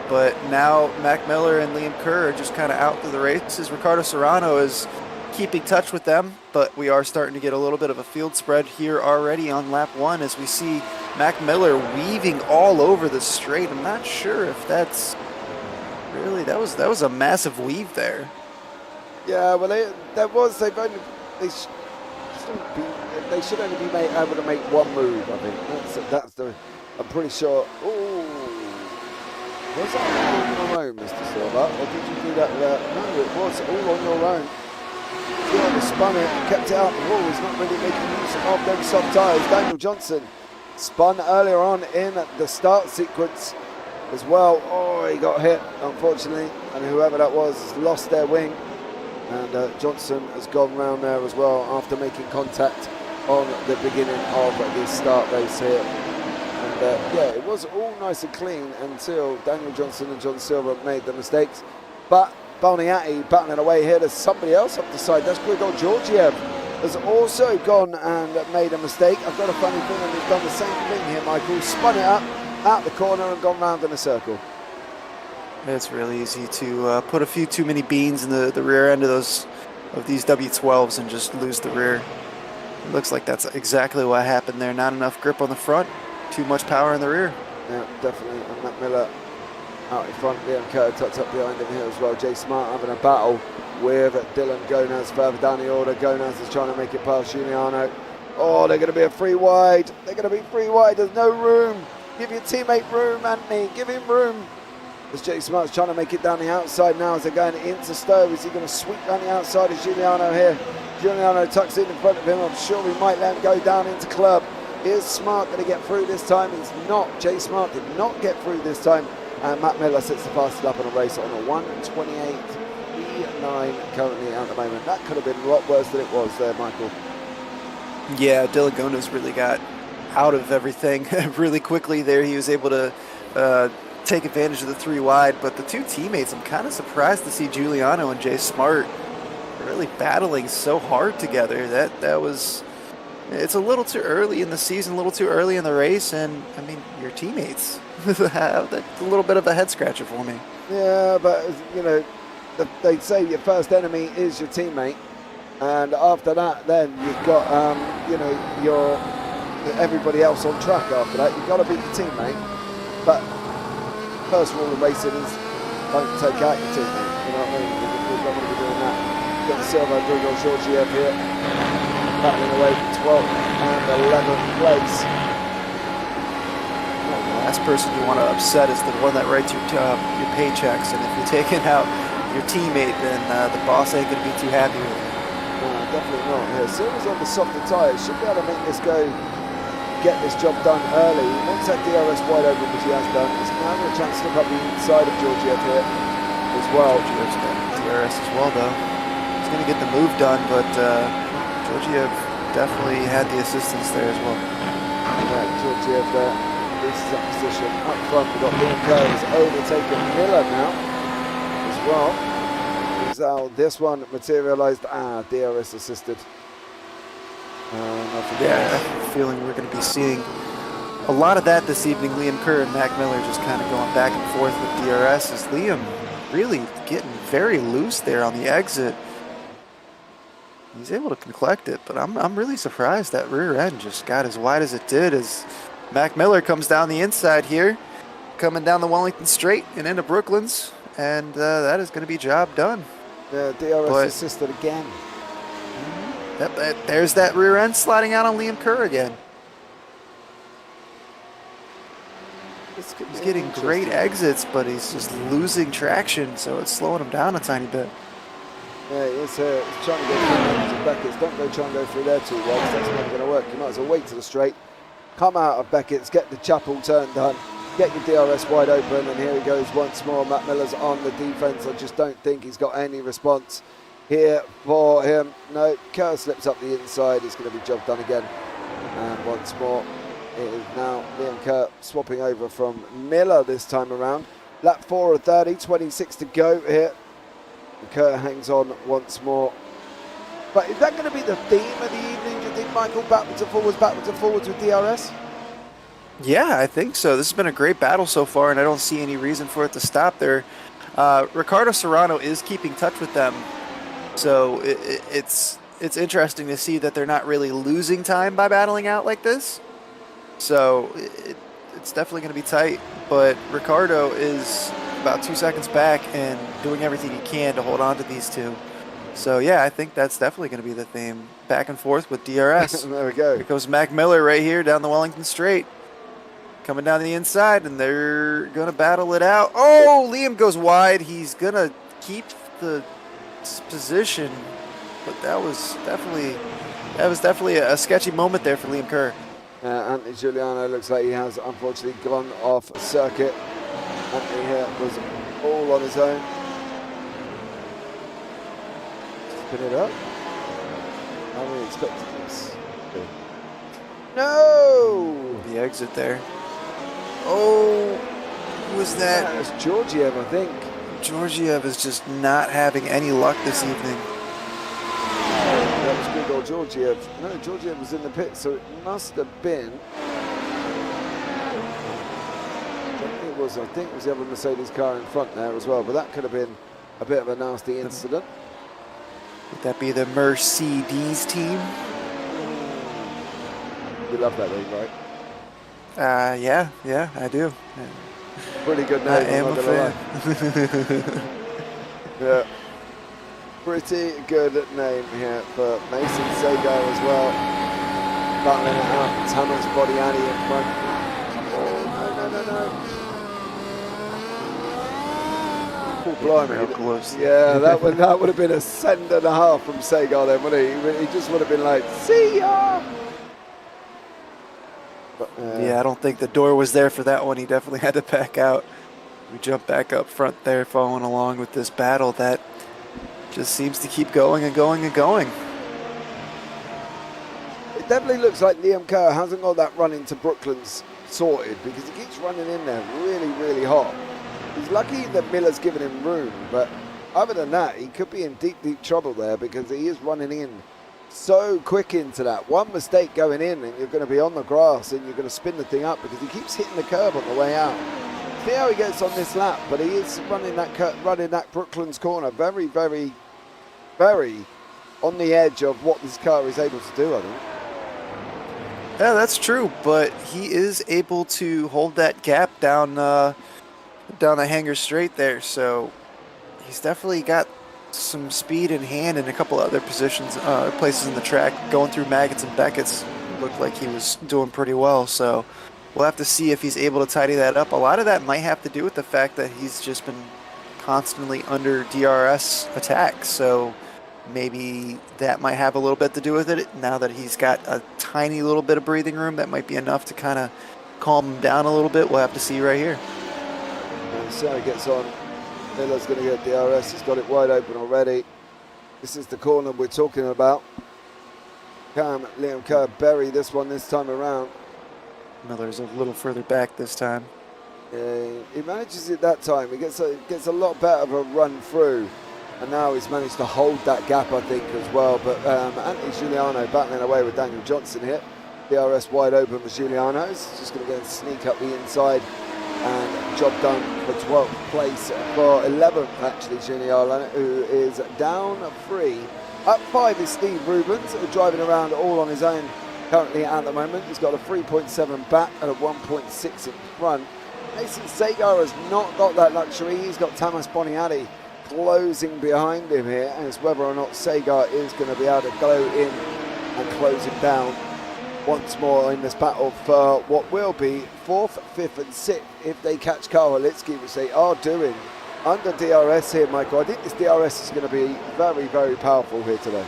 But now Mac Miller and Liam Kerr are just kind of out through the races. Ricardo Serrano is keeping touch with them, but we are starting to get a little bit of a field spread here already on lap 1 as we see Mac Miller weaving all over the straight. I'm not sure if that's really, that was a massive weave there. Yeah, well, they should only be able to make one move. I think that's the. I'm pretty sure. Oh, was that all on your own, Mr. Silver, or did you do that? No, it was all on your own. He spun it, kept it out the wall. He's not really making use of them soft tyres. Daniel Johnson spun earlier on in the start sequence as well. Oh, he got hit, unfortunately, and whoever that was has lost their wing. And Johnson has gone round there as well after making contact on the beginning of this start race here. And yeah, it was all nice and clean until Daniel Johnson and John Silver made the mistakes. But Balniatti battling away here. There's somebody else up the side. That's Grigor Georgiev has also gone and made a mistake. I've got a funny feeling he's done the same thing here, Michael. Spun it up out the corner and gone round in a circle. It's really easy to put a few too many beans in the rear end of these W12s and just lose the rear. It looks like that's exactly what happened there. Not enough grip on the front, too much power in the rear. Yeah, definitely. And Matt Miller out in front, Liam Kerr tucked up behind him here as well. Jay Smart having a battle with Dylan Gonaz further down the order. Gonaz is trying to make it past Giuliano. Oh, they're going to be a free wide. They're going to be free wide. There's no room. Give your teammate room, Anthony. Give him room. As Jay Smart's trying to make it down the outside now as they're going into Stowe. Is he going to sweep down the outside of Giuliano here? Giuliano tucks in front of him. I'm sure we might let him go down into club. Is Smart going to get through this time? He's not. Jay Smart did not get through this time. And Matt Miller sits the fastest up on a race on a 1:28.39 currently at the moment. That could have been a lot worse than it was there, Michael. Yeah, Dylan Gonaz really got out of everything really quickly there. He was able to take advantage of the three wide, but the two teammates, I'm kind of surprised to see Giuliano and Jay Smart really battling so hard together. That was, it's a little too early in the season, a little too early in the race, and I mean, your teammates. That's a little bit of a head scratcher for me. Yeah, but you know, they say your first enemy is your teammate, and after that, then you've got you know, your everybody else on track. After that, you've got to beat your teammate. But first rule of racing is don't take out your teammate. You know what I mean? We're not going to be doing that. Got the Silva Grigor Georgiev here, battling away from 12th and 11th place. The last person you want to upset is the one that writes your paychecks, and if you're taking out your teammate, then the boss ain't going to be too happy with you. No, definitely not. Yeah, Silva's on the softer tyres. Should be able to make this go, get this job done early. He wants that DRS wide open, which he has done. He's now having a chance to look up the inside of Georgiev here as well. Georgiev's got DRS as well, though. He's going to get the move done, but Georgiev definitely had the assistance there as well. Yeah, Georgiev there. This is that position up front. We've got Liam Kerr who's overtaken Miller now as well. This one materialised. DRS assisted. Yeah, I have a feeling we're going to be seeing a lot of that this evening. Liam Kerr and Mac Miller just kind of going back and forth with DRS as Liam really getting very loose there on the exit. He's able to collect it, but I'm really surprised that rear end just got as wide as it did as Mac Miller comes down the inside here, coming down the Wellington Straight and into Brooklands. and that is going to be job done. The DRS But- assisted again. Yep, there's that rear end sliding out on Liam Kerr again. He's getting great exits, but he's just losing traction, so it's slowing him down a tiny bit. Yeah, he's trying to go through the Beckett's. Don't go try and go through there too well, because that's never going to work. You might as well wait to the straight, come out of Beckett's, get the Chapel turn done, get your DRS wide open, and here he goes once more. Matt Miller's on the defence. I just don't think he's got any response here for him. No, Kerr slips up the inside. It's going to be job done again. And once more, it is now Liam Kerr swapping over from Miller this time around. Lap 4 of 30, 26 to go here. And Kerr hangs on once more. But is that going to be the theme of the evening, do you think, Michael? Backwards and forwards with DRS? Yeah, I think so. This has been a great battle so far, and I don't see any reason for it to stop there. Ricardo Serrano is keeping touch with them, so it's interesting to see that they're not really losing time by battling out like this. So it's definitely going to be tight, but Ricardo is about 2 seconds back and doing everything he can to hold on to these two. So yeah, I think that's definitely going to be the theme. Back and forth with DRS. There we go. Here goes Mac Miller right here down the Wellington Straight. Coming down the inside, and they're going to battle it out. Oh, Liam goes wide. He's going to keep the position, but that was definitely a sketchy moment there for Liam Kerr. Anthony Giuliano looks like he has unfortunately gone off circuit. Anthony here was all on his own. Spin it up. How are we expecting this? No! The exit there. Oh, who was that? That was Georgiev, I think. Georgiev is just not having any luck this evening. That was Grigor Georgiev. No, Georgiev was in the pit, so it must have been. I think it was the other Mercedes car in front there as well, but that could have been a bit of a nasty incident. Would that be the Mercedes team? We love that name, right? Yeah, I do. Pretty good name. I am I'm a not gonna lie. Yeah. Pretty good name here for Mason Sagar as well. Battling it out. Thomas Bodiani in front. Oh, no. Oh, blimey. Real close. Yeah, that would have been a send and a half from Sagar then, wouldn't he? He just would have been like, see ya! But, Yeah, I don't think the door was there for that one. He definitely had to back out. We jump back up front there, following along with this battle that just seems to keep going and going and going. It definitely looks like Liam Kerr hasn't got that run into Brooklands sorted, because he keeps running in there really, really hot. He's lucky that Miller's given him room, but other than that, he could be in deep, deep trouble there, because he is running in so quick into that. One mistake going in and you're going to be on the grass and you're going to spin the thing up, because he keeps hitting the curb on the way out. See how he gets on this lap, but he is running that Brooklands corner very, very, very on the edge of what this car is able to do, I think. Yeah, that's true, but he is able to hold that gap down the Hangar Straight there, so he's definitely got some speed in hand in a couple other positions, places in the track. Going through Maggots and Beckett's looked like he was doing pretty well, so we'll have to see if he's able to tidy that up. A lot of that might have to do with the fact that he's just been constantly under DRS attacks, so maybe that might have a little bit to do with it. Now that he's got a tiny little bit of breathing room, that might be enough to kind of calm him down a little bit. We'll have to see right here. And so he gets on. Miller's going to get DRS. He's got it wide open already. This is the corner we're talking about. Can Liam Kerr bury this one this time around? Miller's a little further back this time. He manages it that time. He gets a lot better of a run through. And now he's managed to hold that gap, I think, as well. But Anthony Giuliano battling away with Daniel Johnson here. DRS wide open for Giuliano. He's just going to go and sneak up the inside. And job done for 12th place. For 11th, actually, Giuliano, who is down 3. Up 5 is Steve Rubens, driving around all on his own currently at the moment. He's got a 3.7 back and a 1.6 in front. Mason Sagar has not got that luxury. He's got Tamas Boniadi closing behind him here, as whether or not Sagar is going to be able to go in and close him down once more in this battle for what will be 4th, 5th and 6th if they catch Carl Halitsky, which they are doing under DRS here, Michael. I think this DRS is going to be very, very powerful here today.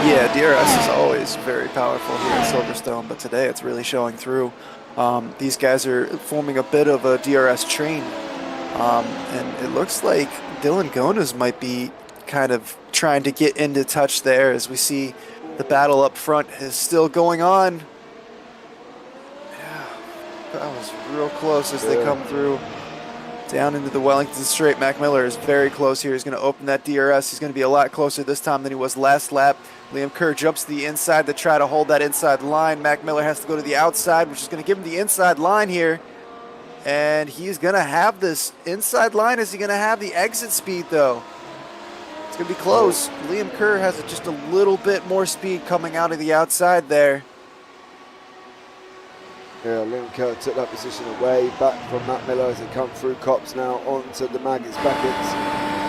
Yeah, DRS is always very powerful here in Silverstone, but today it's really showing through. These guys are forming a bit of a DRS train, and it looks like Dylan Gonas might be kind of trying to get into touch there, as we see the battle up front is still going on. Yeah, that was real close as they come through down into the Wellington Straight. Mac Miller is very close here. He's going to open that DRS. He's going to be a lot closer this time than he was last lap. Liam Kerr jumps to the inside to try to hold that inside line. Mac Miller has to go to the outside, which is going to give him the inside line here. And he's going to have this inside line. Is he going to have the exit speed, though? It's going to be close. Liam Kerr has just a little bit more speed coming out of the outside there. Yeah, Liam Kerr took that position away, back from Matt Miller as they come through Cops now onto the Maggots Becketts.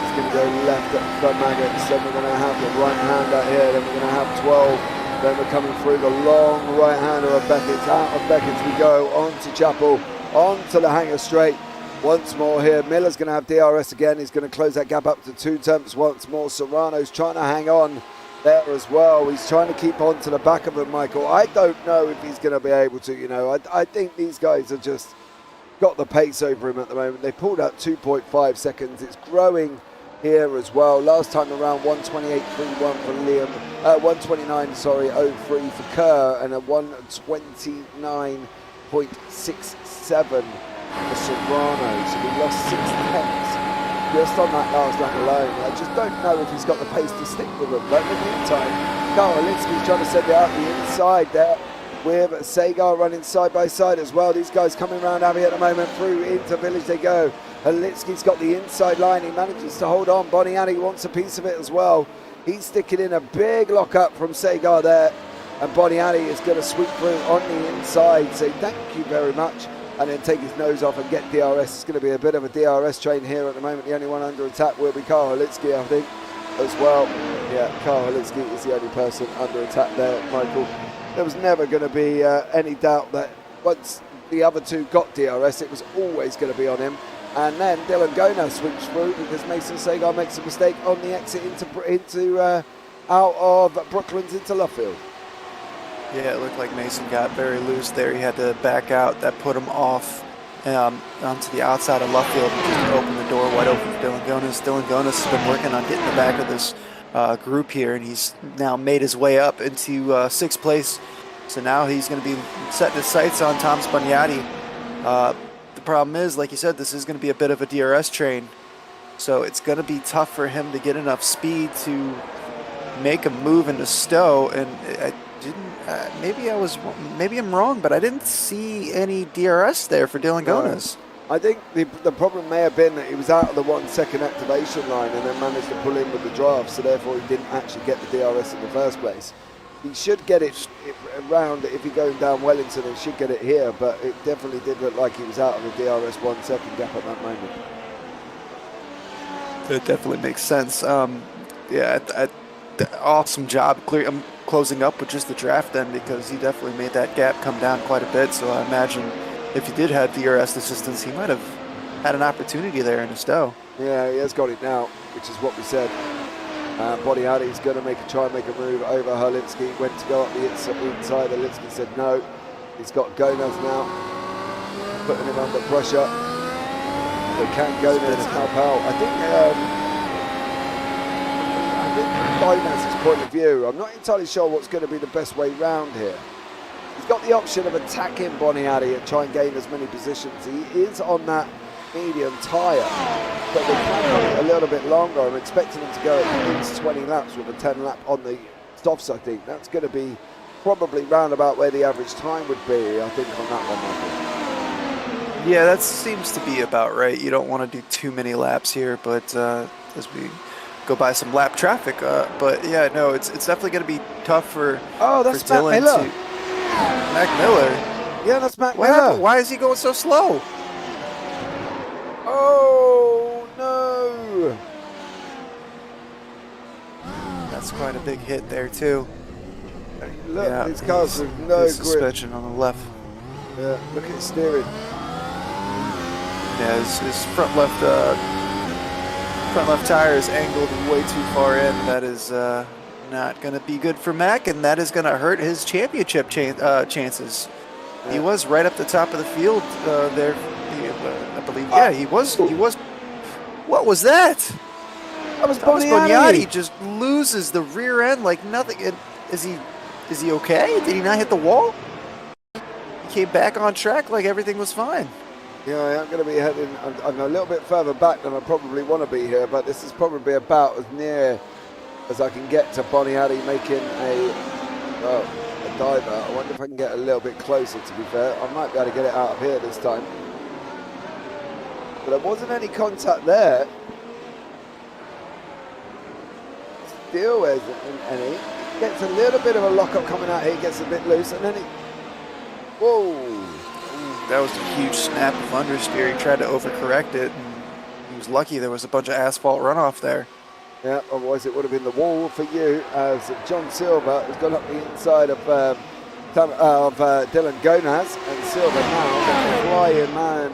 He's going to go left at the Maggots, then we're going to have the right hander here, then we're going to have 12, then we're coming through the long right hander of Becketts. Out of Becketts we go, onto Chapel, onto the Hangar Straight. Once more here, Miller's going to have DRS again. He's going to close that gap up to 2 tenths once more. Serrano's trying to hang on there as well. He's trying to keep on to the back of him, Michael. I don't know if he's going to be able to, you know. I think these guys have just got the pace over him at the moment. They pulled out 2.5 seconds. It's growing here as well. Last time around, 128.31 for Liam. 129.03 for Kerr, and a 129.67 for Serrano. So we lost 6 tenths just on that last lap alone. I just don't know if he's got the pace to stick with them. But in the meantime, Carl Halitsky's trying to send it out the inside there with Sagar running side by side as well. These guys coming around Abbey at the moment. Through into Village they go. Halitsky's got the inside line. He manages to hold on. Boniani wants a piece of it as well. He's sticking in a big lock up from Sagar there. And Boniani is going to sweep through on the inside. Say thank you very much. And then take his nose off and get DRS. It's going to be a bit of a DRS train here at the moment. The only one under attack will be Carl Halitsky, I think, as well. Yeah, Carl Halitsky is the only person under attack there, Michael. There was never going to be any doubt that once the other two got DRS, it was always going to be on him. And then Dylan Gona switched through because Mason Sagar makes a mistake on the exit into out of Brooklands into Luffield. Yeah, it looked like Mason got very loose there. He had to back out. That put him off onto the outside of Luffield and just opened the door wide open for Dylan Gonas. Dylan Gonas has been working on getting the back of this group here, and he's now made his way up into 6th place. So now he's going to be setting his sights on Thomas Boniadi. The problem is, like you said, this is going to be a bit of a DRS train. So it's going to be tough for him to get enough speed to make a move into Stowe. And maybe I'm wrong, but I didn't see any DRS there for Dylan Gonas. I think the problem may have been that he was out of the 1 second activation line and then managed to pull in with the draft, so therefore he didn't actually get the DRS in the first place. He should get it around, if he's going down Wellington, he should get it here, but it definitely did look like he was out of the DRS 1 second gap at that moment. It definitely makes sense. Awesome job closing up with just the draft then, because he definitely made that gap come down quite a bit. So I imagine if he did have DRS assistance, he might have had an opportunity there in Stowe. Yeah, he has got it now, which is what we said. Boniadi's going to try and make a move over Halitsky. Went to go up the inside. Halitsky said no. He's got Gonas now, putting him under pressure. They can Gonas help out. I think Gonas' point of view, I'm not entirely sure what's going to be the best way round here. He's got the option of attacking Boniadi and try and gain as many positions. He is on that medium tyre, but they can run it a little bit longer. I'm expecting him to go at least 20 laps with a 10 lap on the softs. I think that's going to be probably round about where the average time would be, I think, on that one. Yeah, that seems to be about right. You don't want to do too many laps here, but as we go by some lap traffic, but yeah, no, it's definitely going to be tough for that's Dylan Mac Miller. Mac Miller. Yeah, that's Mac What Miller. happened? Why is he going so slow? Oh, no. That's quite a big hit there too. Look, these cars with no his grip. suspension on the left. Yeah, look at his steering. Yeah, his front left tire is angled way too far in. That is not going to be good for Mac, and that is going to hurt his championship chances. Yeah. He was right up the top of the field there. I believe. Yeah, he was. He was. What was that? That was Thomas Boniati. Boniati just loses the rear end like nothing. Is he okay? Did he not hit the wall? He came back on track like everything was fine. Yeah, I am going to be heading. I'm a little bit further back than I probably want to be here, but this is probably about as near as I can get to Boniati making a diver. I wonder if I can get a little bit closer, to be fair. I might be able to get it out of here this time. But there wasn't any contact there. Still isn't any. Gets a little bit of a lock-up coming out here, gets a bit loose, and then whoa! That was a huge snap of understeer. He tried to overcorrect it, and he was lucky there was a bunch of asphalt runoff there. Yeah, otherwise it would have been the wall for you, as John Silver has gone up the inside of Dylan Gonaz, and Silver now, the flying man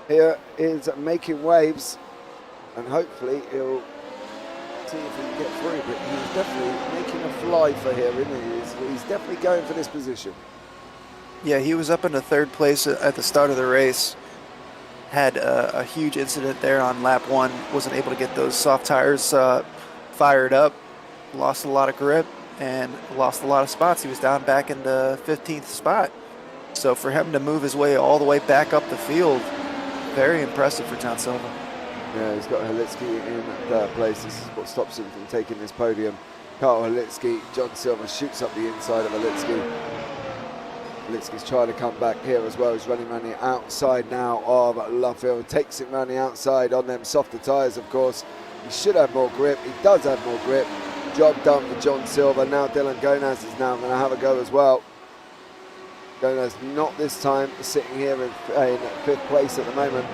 here, is making waves, and hopefully he'll see if he can get through, but he's definitely making a fly for here, isn't he? He's definitely going for this position. Yeah, he was up into third place at the start of the race. Had a huge incident there on lap 1. Wasn't able to get those soft tires fired up. Lost a lot of grip and lost a lot of spots. He was down back in the 15th spot. So for him to move his way all the way back up the field, very impressive for John Silva. Yeah, he's got Halitsky in third place. This is what stops him from taking this podium. Carl Halitsky, John Silver shoots up the inside of Halitsky. Halitsky's trying to come back here as well. He's running around the outside now of Luffield. Takes it around the outside on them softer tyres, of course. He should have more grip. He does have more grip. Job done for John Silver. Now Dylan Gonaz is now going to have a go as well. Gonaz not this time sitting here in 5th place at the moment.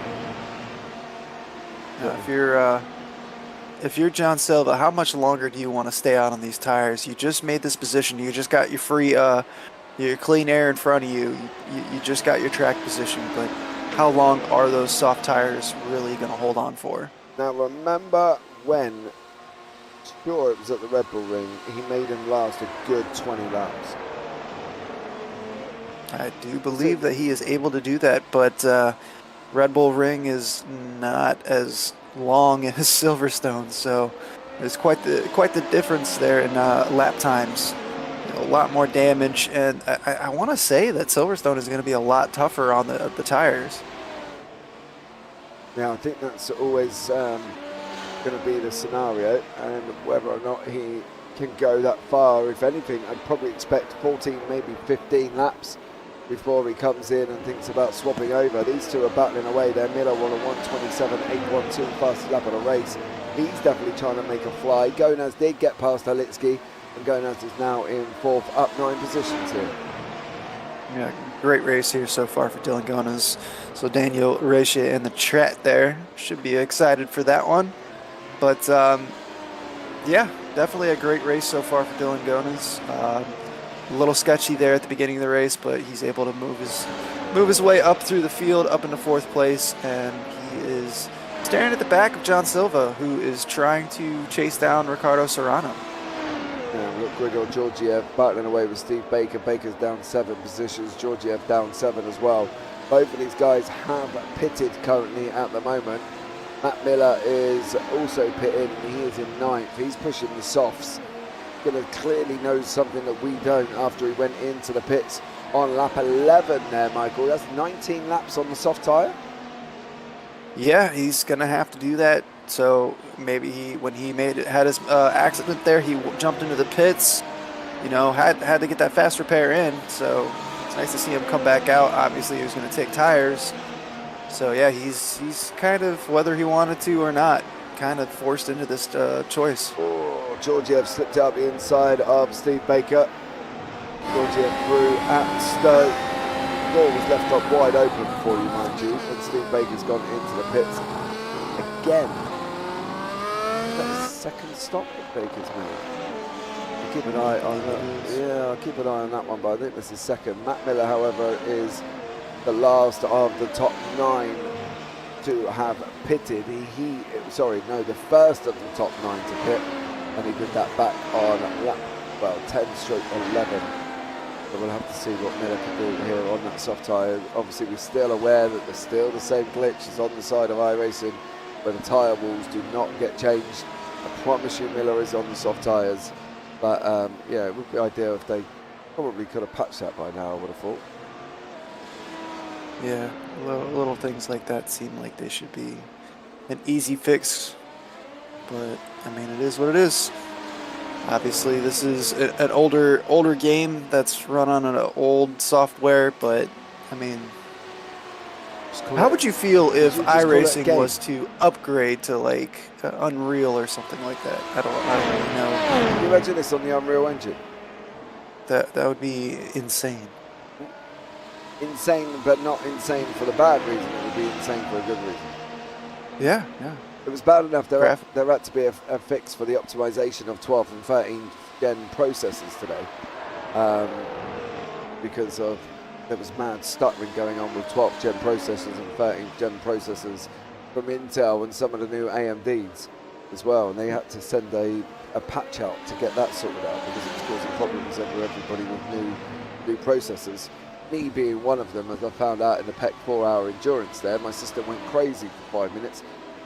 If you're John Silva, how much longer do you want to stay out on these tires? You just made this position. You just got your free, your clean air in front of you. You just got your track position. But how long are those soft tires really going to hold on for? Now remember when, sure it was at the Red Bull Ring, he made him last a good 20 laps. I do believe that he is able to do that, but Red Bull Ring is not as long as Silverstone, so there's quite the difference there in lap times. A lot more damage, and I want to say that Silverstone is going to be a lot tougher on the tires. Yeah, I think that's always going to be the scenario, and whether or not he can go that far, if anything, I'd probably expect 14, maybe 15 laps before he comes in and thinks about swapping over. These two are battling away there. Miller on a 1:27.812, fastest lap of the race. He's definitely trying to make a fly. Gonaz did get past Halitsky, and Gonaz is now in 4th, up 9 positions here. Yeah, great race here so far for Dylan Gonaz. So Daniel Reche in the chat there should be excited for that one. But yeah, definitely a great race so far for Dylan Gonaz. A little sketchy there at the beginning of the race, but he's able to move his way up through the field, up into 4th place, and he is staring at the back of John Silva, who is trying to chase down Ricardo Serrano. Yeah, look, Grigor Georgiev battling away with Steve Baker. Baker's down 7 positions, Georgiev down 7 as well. Both of these guys have pitted currently at the moment. Matt Miller is also pitted, and he is in 9th. He's pushing the softs. Going to clearly know something that we don't after he went into the pits on lap 11 there, Michael. That's 19 laps on the soft tyre. Yeah, he's going to have to do that. So maybe when he had his accident there, he jumped into the pits, you know, had to get that fast repair in. So it's nice to see him come back out. Obviously, he was going to take tires. So yeah, he's kind of, whether he wanted to or not, kind of forced into this choice. Oh, Georgiev slipped out the inside of Steve Baker. Georgiev through at Stowe. door was left up wide open for you, mind you, and Steve Baker's gone into the pits again. That's the second stop that Baker's made. I'll keep an eye on that. Yeah, I'll keep an eye on that one, but I think this is second. Matt Miller, however, is the last of the top 9 to have pitted. The first of the top 9 to pit, and he did that back on lap 10/11. So we'll have to see what Miller can do here on that soft tyre. Obviously, we're still aware that there's still the same glitches on the side of iRacing, where the tyre walls do not get changed. I promise you, Miller is on the soft tyres. But yeah, it would be ideal if they probably could have patched that by now, I would have thought. Yeah, little things like that seem like they should be an easy fix, but I mean, it is what it is. Obviously, this is an older game that's run on an old software, but I mean, how would you feel if iRacing was to upgrade to like Unreal or something like that? I don't really know. Can you imagine this on the Unreal Engine? That would be insane. Insane, but not insane for the bad reason. It would be insane for a good reason. Yeah. It was bad enough there had to be a fix for the optimization of 12 and 13 gen processors today, because of there was mad stuttering going on with 12th gen processors and 13th gen processors from Intel and some of the new AMDs as well, and they had to send a patch out to get that sorted out because it was causing problems over everybody with new processors. Me being one of them, as I found out in the PEC 4-hour endurance there, my system went crazy for 5 minutes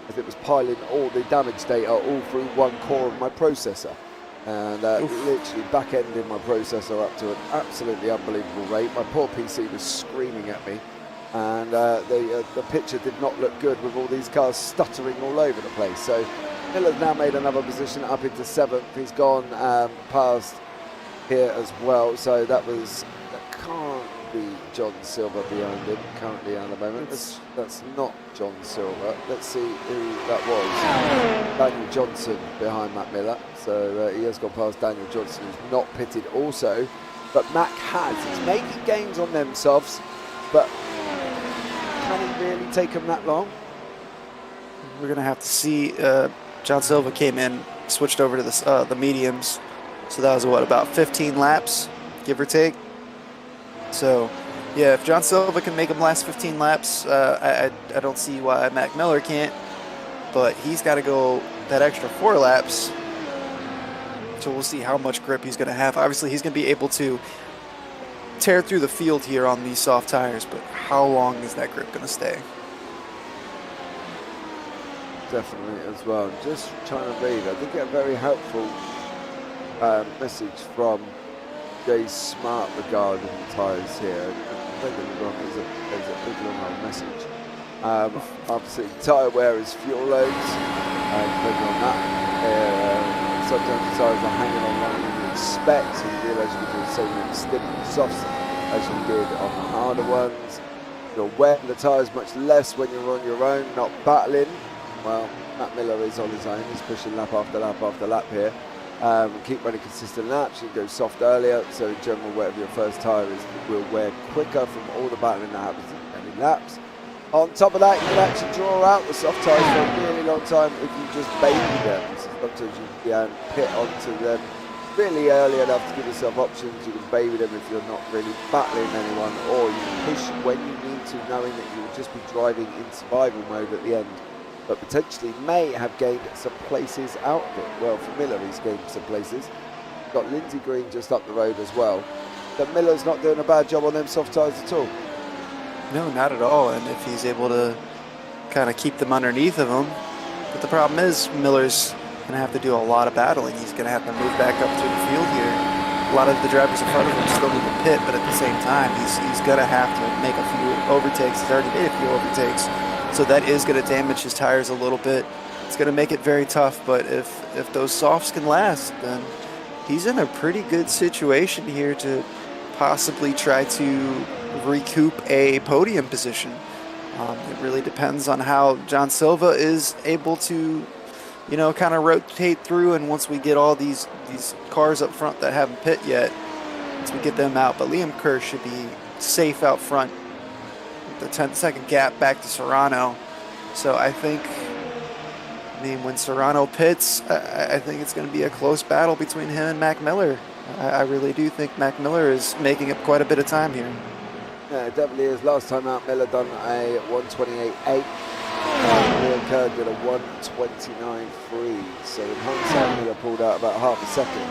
as it was piling all the damage data all through one core of my processor. And literally back-ending my processor up to an absolutely unbelievable rate. My poor PC was screaming at me, and the picture did not look good with all these cars stuttering all over the place. So Miller's now made another position up into 7th. He's gone past here as well, so that can't be John Silver behind him currently at the moment. That's not John Silver. Let's see who that was. Daniel Johnson behind Matt Miller. So he has gone past Daniel Johnson, who's not pitted also. But Mac has. He's making gains on them softs, but can he really take them that long? We're going to have to see. John Silva came in, switched over to the mediums. So that was, about 15 laps, give or take? So, yeah, if John Silva can make him last 15 laps, I don't see why Mac Miller can't. But he's got to go that extra 4 laps. So we'll see how much grip he's going to have. Obviously, he's going to be able to tear through the field here on these soft tires. But how long is that grip going to stay? Definitely as well. Just trying to read. I did get a very helpful message from Jay Smart regarding the tyres here. Don't get me wrong, there's a big long message. Obviously, tyre wear is fuel loads, depending on that. Sometimes the tyres are hanging on longer than you expect, so you realise you can do the same with the stiff and softs as you did on the harder ones. You're wetting the tyres much less when you're on your own, not battling. Well, Matt Miller is on his own, he's pushing lap after lap after lap here. Keep running consistent laps, you can go soft earlier, so in general whatever your first tyre is will wear quicker from all the battling that happens in many laps. On top of that, you can actually draw out the soft tyres for a really long time if you just baby them. So sometimes you can pit onto them really early enough to give yourself options. You can baby them if you're not really battling anyone, or you can push when you need to, knowing that you will just be driving in survival mode at the end, but potentially may have gained some places out of it. Well, for Miller, he's gained some places. Got Lindsey Green just up the road as well. But Miller's not doing a bad job on them soft tyres at all. No, not at all. And if he's able to kind of keep them underneath of him, but the problem is Miller's going to have to do a lot of battling. He's going to have to move back up through the field here. A lot of the drivers in front of him still need to pit, but at the same time, he's going to have to make a few overtakes. He's already made a few overtakes. So that is going to damage his tires a little bit. It's going to make it very tough, but if those softs can last, then he's in a pretty good situation here to possibly try to recoup a podium position. It really depends on how John Silva is able to, kind of rotate through, and once we get all these cars up front that haven't pit yet, once we get them out. But Liam Kerr should be safe out front the 10-second gap back to Serrano. So I think, when Serrano pits, I think it's going to be a close battle between him and Mac Miller. I really do think Mac Miller is making up quite a bit of time here. Yeah, it definitely is. Last time out, Miller done a 1:28.8. Liam Kerr did a 1:29.3. So in hindsight, Miller pulled out about half a second.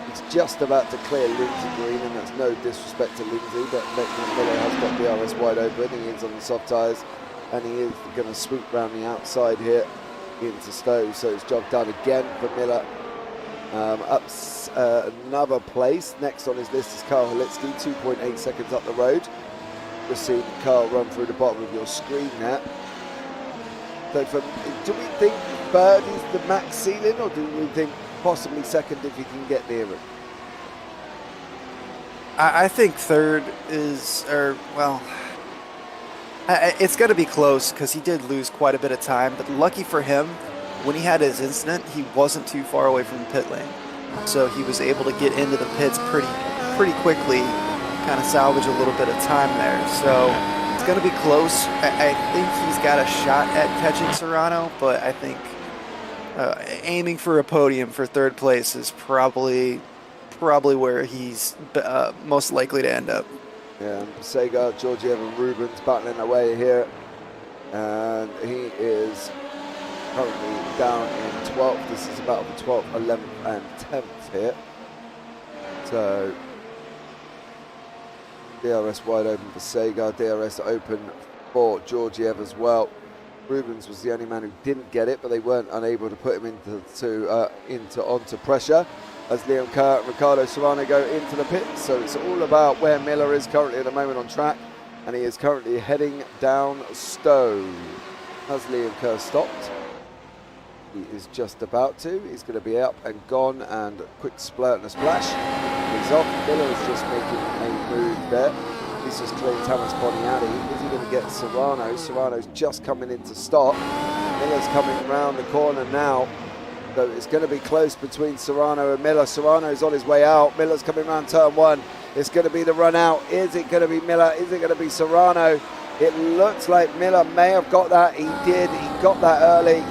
He's just about to clear Lindsay Green, and that's no disrespect to Lindsay, but Miller has got DRS wide open. He is on the soft tyres, and he is going to sweep round the outside here into Stowe. So it's job done again for Miller. Another place. Next on his list is Carl Halitsky, 2.8 seconds up the road. We've seen Carl run through the bottom of your screen there. So do we think third is the max ceiling, or do we think possibly second if you can get near him? I think third is, it's going to be close because he did lose quite a bit of time. But lucky for him, when he had his incident, he wasn't too far away from the pit lane. So he was able to get into the pits pretty quickly, kind of salvage a little bit of time there. So it's going to be close. I think he's got a shot at catching Serrano, but I think aiming for a podium for third place is probably where he's most likely to end up. Yeah, Sagar, Georgiev and Rubens battling away here, and he is currently down in 12th. This is about the 12th, 11th and 10th here. So DRS wide open for Sagar, DRS open for Georgiev as well. Rubens was the only man who didn't get it, but they weren't unable to put him onto pressure as Liam Kerr and Ricardo Serrano go into the pit. So it's all about where Miller is currently at the moment on track, and he is currently heading down Stowe. Has Liam Kerr stopped? He is just about to. He's going to be up and gone, and a quick splurt and a splash. He's off. Miller is just making a move there. He's just cleared Thomas Boniati. Is he going to get Serrano? Serrano's just coming into stop. Miller's coming around the corner now. So it's going to be close between Serrano and Miller. Serrano's on his way out. Miller's coming around turn one. It's going to be the run out. Is it going to be Miller? Is it going to be Serrano? It looks like Miller may have got that. He did. He got that early.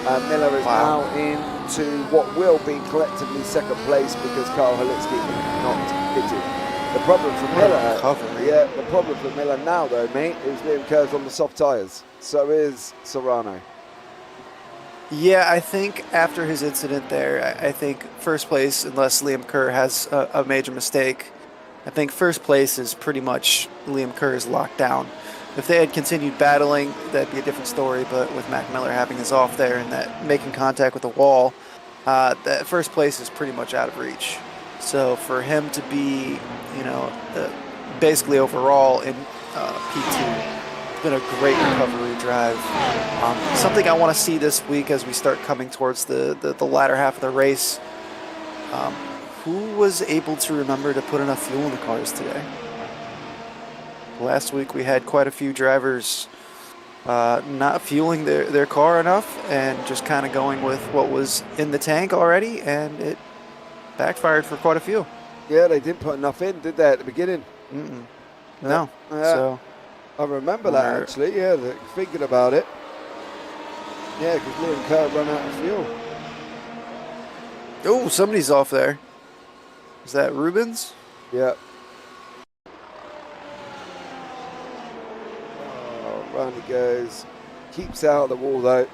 And Miller is now into what will be collectively second place because Carl Halitsky is not hitting. The problem for Miller, the problem for Miller now though, mate, is Liam Kerr's on the soft tyres. So is Serrano. Yeah, I think after his incident there, I think first place, unless Liam Kerr has a major mistake, I think first place is pretty much Liam Kerr's locked down. If they had continued battling, that'd be a different story, but with Mac Miller having his off there and that making contact with the wall, that first place is pretty much out of reach. So for him to be, basically overall in P2, it's been a great recovery drive. Something I want to see this week as we start coming towards the latter half of the race. Who was able to remember to put enough fuel in the cars today? Last week we had quite a few drivers not fueling their car enough and just kind of going with what was in the tank already, and it backfired for quite a few. Yeah, they didn't put enough in, did they, at the beginning? No. So I remember that actually. Yeah, thinking about it. Yeah, because Liam Kerr ran out of fuel. Oh, somebody's off there. Is that Rubens? Yeah. Round he goes. Keeps out of the wall though.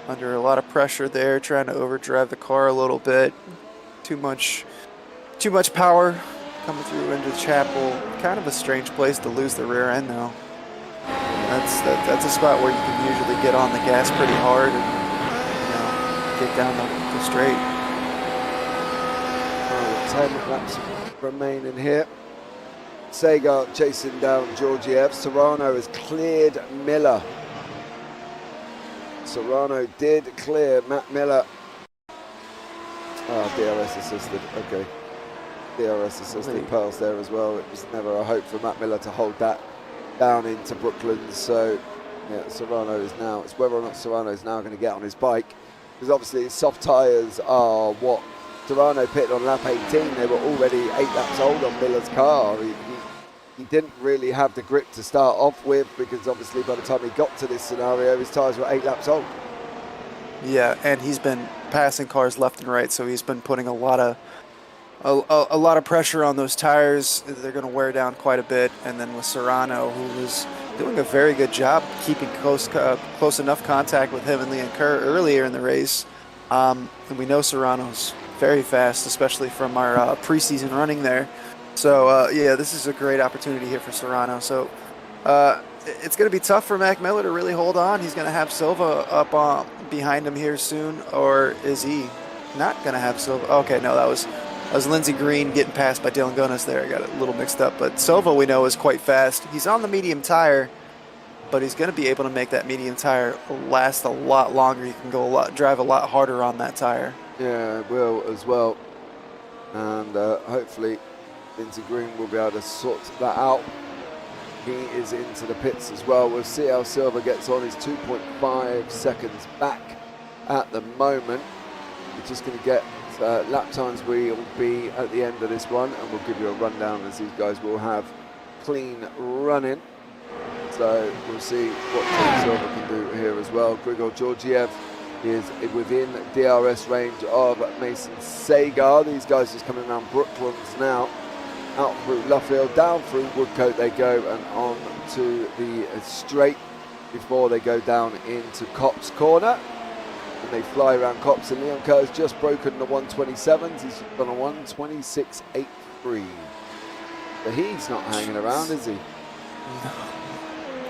Under a lot of pressure there, trying to overdrive the car a little bit. Too much power coming through into the chapel. Kind of a strange place to lose the rear end though. That's a spot where you can usually get on the gas pretty hard and get down the straight. 10 laps remaining here. Sagar chasing down Georgiev. Serrano has cleared Miller. Serrano did clear Matt Miller. DRS assisted. Okay. DRS assisted pass there as well. It was never a hope for Matt Miller to hold that down into Brooklyn. So, yeah, Serrano is now. It's whether or not Serrano is now going to get on his bike. Because obviously his soft tyres are what Serrano pitted on lap 18. They were already 8 laps old on Miller's car. he didn't really have the grip to start off with, because obviously by the time he got to this scenario, his tyres were 8 laps old. Yeah, and he's been passing cars left and right, so he's been putting a lot of pressure on those tires. They're going to wear down quite a bit. And then with Serrano, who was doing a very good job keeping close enough contact with him and Leon Kerr earlier in the race. And we know Serrano's very fast, especially from our preseason running there. So, yeah, this is a great opportunity here for Serrano. So, it's going to be tough for Mac Miller to really hold on. He's going to have Silva up behind him here soon, or is he not going to have Silva? Okay, no, that was Lindsey Green getting passed by Dylan Gunnis there. I got it a little mixed up, but Silva we know is quite fast. He's on the medium tire, but he's going to be able to make that medium tire last a lot longer. He can drive a lot harder on that tire. Yeah, it will as well. And hopefully Lindsey Green will be able to sort that out. He is into the pits as well. We'll see how Silva gets on. His 2.5 seconds back at the moment. We're just going to get lap times will be at the end of this one, and we'll give you a rundown as these guys will have clean running. So we'll see what Tom Silva can do here as well. Grigor Georgiev is within DRS range of Mason Sagar. These guys just coming around Brooklands now. Out through Luffield, down through Woodcote they go, and on to the straight before they go down into Copse Corner. And they fly around Copse, and Leon Kerr has just broken the 127s. He's on a 126.83. But he's not hanging around, is he? No.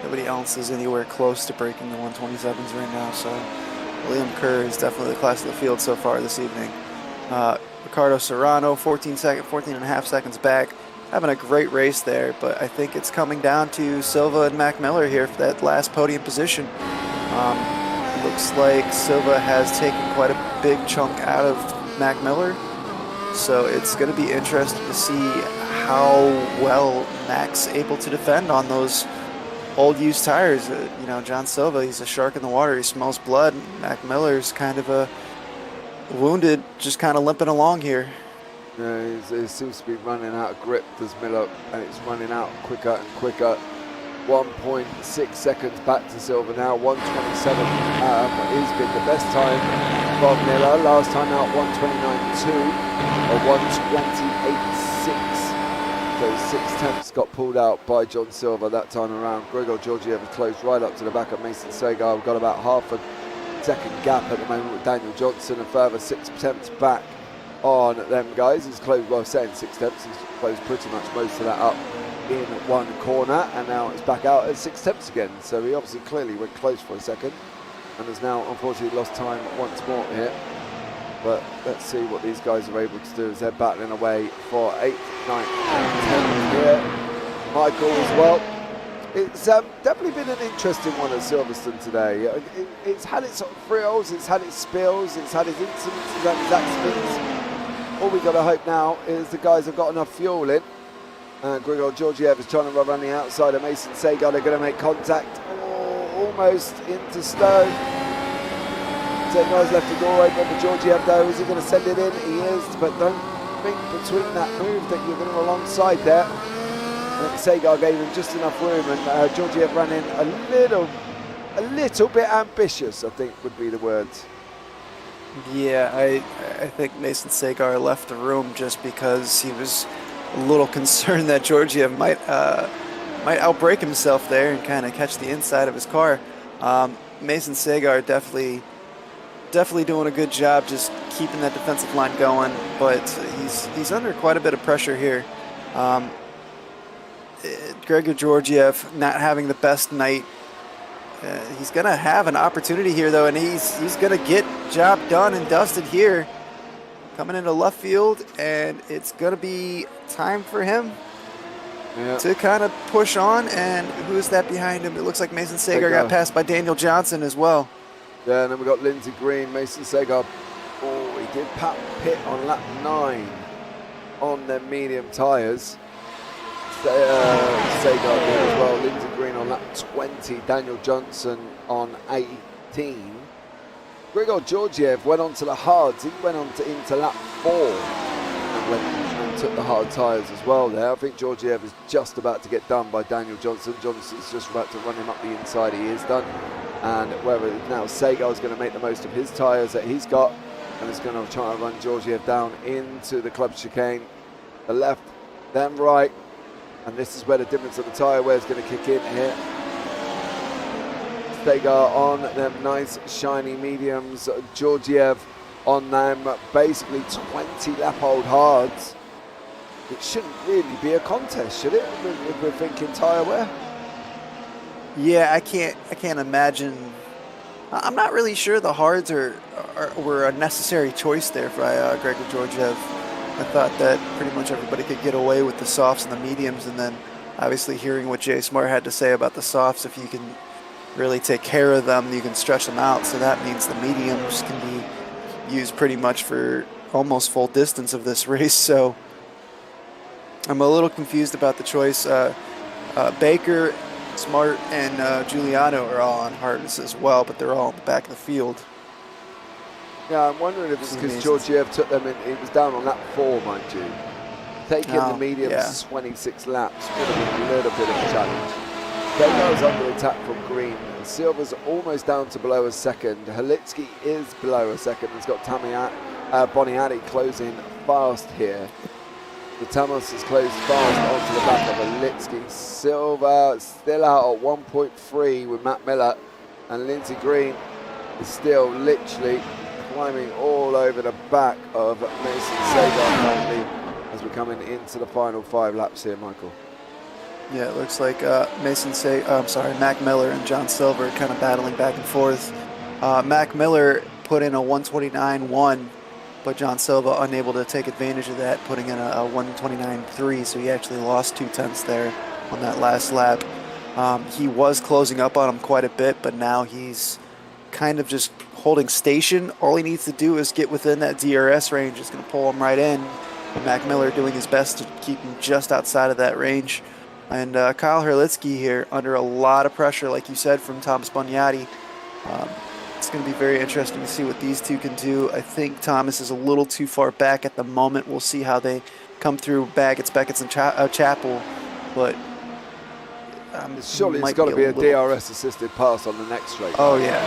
Nobody else is anywhere close to breaking the 127s right now, so William Kerr is definitely the class of the field so far this evening. Ricardo Serrano, 14 and a half seconds back, having a great race there, but I think it's coming down to Silva and Mac Miller here for that last podium position. Looks like Silva has taken quite a big chunk out of Mac Miller, so it's going to be interesting to see how well Mac's able to defend on those old used tires. You know, John Silva, he's a shark in the water, he smells blood. Mac Miller's kind of a wounded, just kind of limping along here. Yeah, he seems to be running out of grip, does Miller, and it's running out quicker and quicker. 1.6 seconds back to Silva now. 127 has been the best time from Miller. Last time out 129.2 or 128.6. So 6 tenths got pulled out by John Silva that time around. Grigor Georgiev has closed right up to the back of Mason Sagar. We've got about half a second gap at the moment with Daniel Johnson, a further 6 tenths back on them guys. He's closed, well, saying 6 tenths, he's closed pretty much most of that up in one corner, and now it's back out at 6 tenths again. So he obviously clearly went close for a second and has now unfortunately lost time once more here. But let's see what these guys are able to do as they're battling away for 8th, 9th and 10th here. Michael as well. It's definitely been an interesting one at Silverstone today. It's had its sort of thrills, it's had its spills, it's had its incidents, it's had its accidents. All we got to hope now is the guys have got enough fuel in. Grigor Georgiev is trying to run around the outside of Mason Sagar. They're going to make contact. Almost into Stowe. Sagar's left the door open for Georgiev though. Is he going to send it in? He is, but don't think between that move that you're going to alongside there. Sagar gave him just enough room, and Georgiev ran in a little bit ambitious, I think would be the words. Yeah, I think Mason Sagar left the room just because he was a little concerned that Georgiev might outbrake himself there and kind of catch the inside of his car. Mason Sagar definitely doing a good job just keeping that defensive line going, but he's under quite a bit of pressure here. Grigor Georgiev not having the best night. He's going to have an opportunity here, though, and he's going to get job done and dusted here. Coming into left field, and it's going to be time for him to kind of push on. And who's that behind him? It looks like Mason Sagar got passed by Daniel Johnson as well. Yeah, and then we've got Lindsey Green, Mason Sagar. Oh, he did pit on lap 9 on their medium tyres. Sagar did as well. Lindsey Green on lap 20, Daniel Johnson on 18. Grigor Georgiev went on to the hards. He went on into lap 4 and went and took the hard tyres as well there. I think Georgiev is just about to get done by Daniel Johnson. Johnson's just about to run him up the inside. He is done. And whether now Sagar is going to make the most of his tyres that he's got, and is going to try and run Georgiev down into the club chicane. The left, then right. And this is where the difference of the tyre wear is going to kick in here. Sagar on them nice shiny mediums. Georgiev on them basically 20 lap old hards. It shouldn't really be a contest, should it? If we're thinking tyre wear. Yeah, I can't imagine. I'm not really sure the hards were a necessary choice there by Gregor Georgiev. I thought that pretty much everybody could get away with the softs and the mediums, and then obviously hearing what Jay Smart had to say about the softs, if you can really take care of them, you can stretch them out. So that means the mediums can be used pretty much for almost full distance of this race. So I'm a little confused about the choice. Baker, Smart, and Giuliano are all on hards as well, but they're all in the back of the field. Yeah, I'm wondering if it's because Georgiev took them in. He was down on lap 4, mind you. Taking the mediums 26 laps would have been a little bit of a challenge. Sagar's under attack from green. Silver's almost down to below a second. Halitsky is below a second. He's got Boniadi closing fast here. The Tamas is closed fast onto the back of Halitsky. Silver still out at 1.3 with Matt Miller, and Lindsey Green is still literally climbing all over the back of Mason Sagar currently as we're coming into the final 5 laps here, Michael. Yeah, it looks like Mac Miller and John Silver are kind of battling back and forth. Mac Miller put in a 129.1, but John Silva unable to take advantage of that, putting in a 129.3, so he actually lost 2/10 there on that last lap. He was closing up on him quite a bit, but now he's kind of just holding station. All he needs to do is get within that DRS range. It's going to pull him right in. And Mac Miller doing his best to keep him just outside of that range. And Kyle Herlitsky here under a lot of pressure, like you said, from Thomas Boniadi. It's going to be very interesting to see what these two can do. I think Thomas is a little too far back at the moment. We'll see how they come through Beckett's and Chapel. But surely it's got to be a DRS-assisted pass on the next straight. Oh, yeah.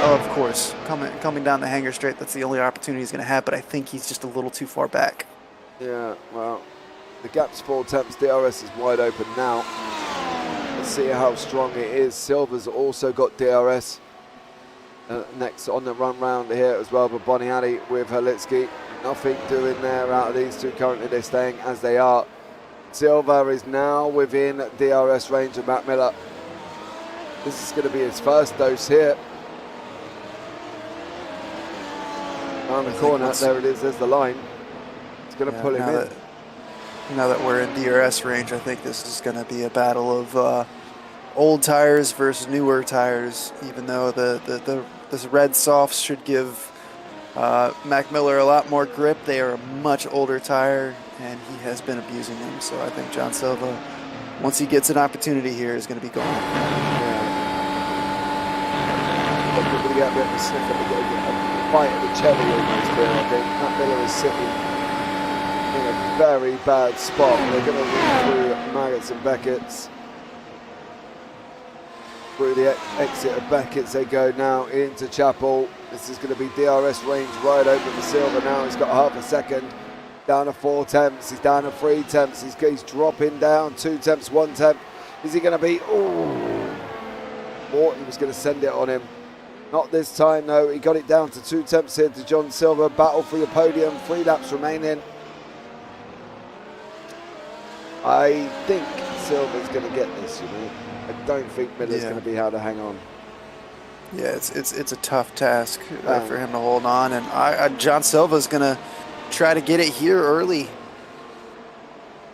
Oh, of course. Coming down the hanger straight, that's the only opportunity he's going to have. But I think he's just a little too far back. Yeah, well, the gap's 4 tenths. DRS is wide open now. Let's see how strong it is. Silver's also got DRS next on the run round here as well. But Boniadi with Halitsky, nothing doing there out of these two. Currently, they're staying as they are. Silver is now within DRS range of Matt Miller. This is going to be his first dose here. Around the corner, there it is. There's the line. It's going to pull him in. Now that we're in DRS range, I think this is going to be a battle of old tires versus newer tires, even though the red softs should give Mac Miller a lot more grip. They are a much older tire, and he has been abusing them. So I think John Silva, once he gets an opportunity here, is going to be gone. Yeah. We're going to get a bit of a sniff at the fight at the cherry almost here, I think. Mac Miller is sitting in a very bad spot. They're going to run through Maggots and Beckett's. Through the exit of Beckett's they go now into Chapel. This is going to be DRS range right open for Silver now. He's got half a second. Down to 4 tenths. He's down to 3 tenths. He's dropping down 2 tenths, 1 tenth. Is he going to be... Oh! Morton was going to send it on him. Not this time, though. He got it down to 2 tenths here to John Silver. Battle for the podium. 3 laps remaining. I think Silver's going to get this, you know. I don't think Miller's going to be able to hang on. Yeah, it's a tough task for him to hold on. And John Silva's going to try to get it here early.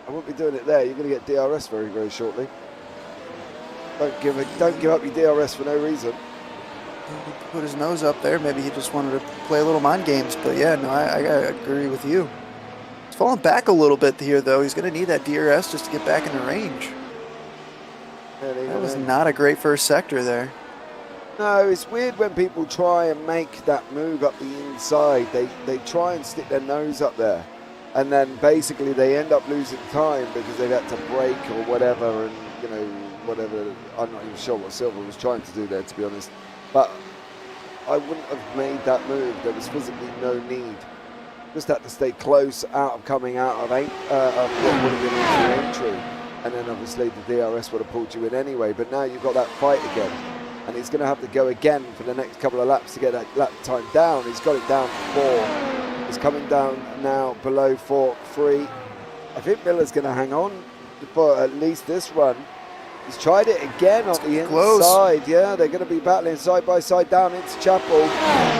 I won't be doing it there. You're going to get DRS very, very shortly. Don't give up your DRS for no reason. He put his nose up there. Maybe he just wanted to play a little mind games. But yeah, no, I agree with you. He's falling back a little bit here, though. He's going to need that DRS just to get back into range. That was not a great first sector there. No, it's weird when people try and make that move up the inside. They try and stick their nose up there. and then basically they end up losing time because they've had to break or whatever, and whatever. I'm not even sure what Silver was trying to do there, to be honest. But I wouldn't have made that move. There was physically no need. Just had to stay close coming out of what would have been into entry, and then obviously the DRS would have pulled you in anyway. But now you've got that fight again, and he's going to have to go again for the next couple of laps to get that lap time down. He's got it down to 4. He's coming down now below 4.3. I think Miller's going to hang on for at least this run. He's tried it again on the inside. Yeah, they're going to be battling side by side down into Chapel.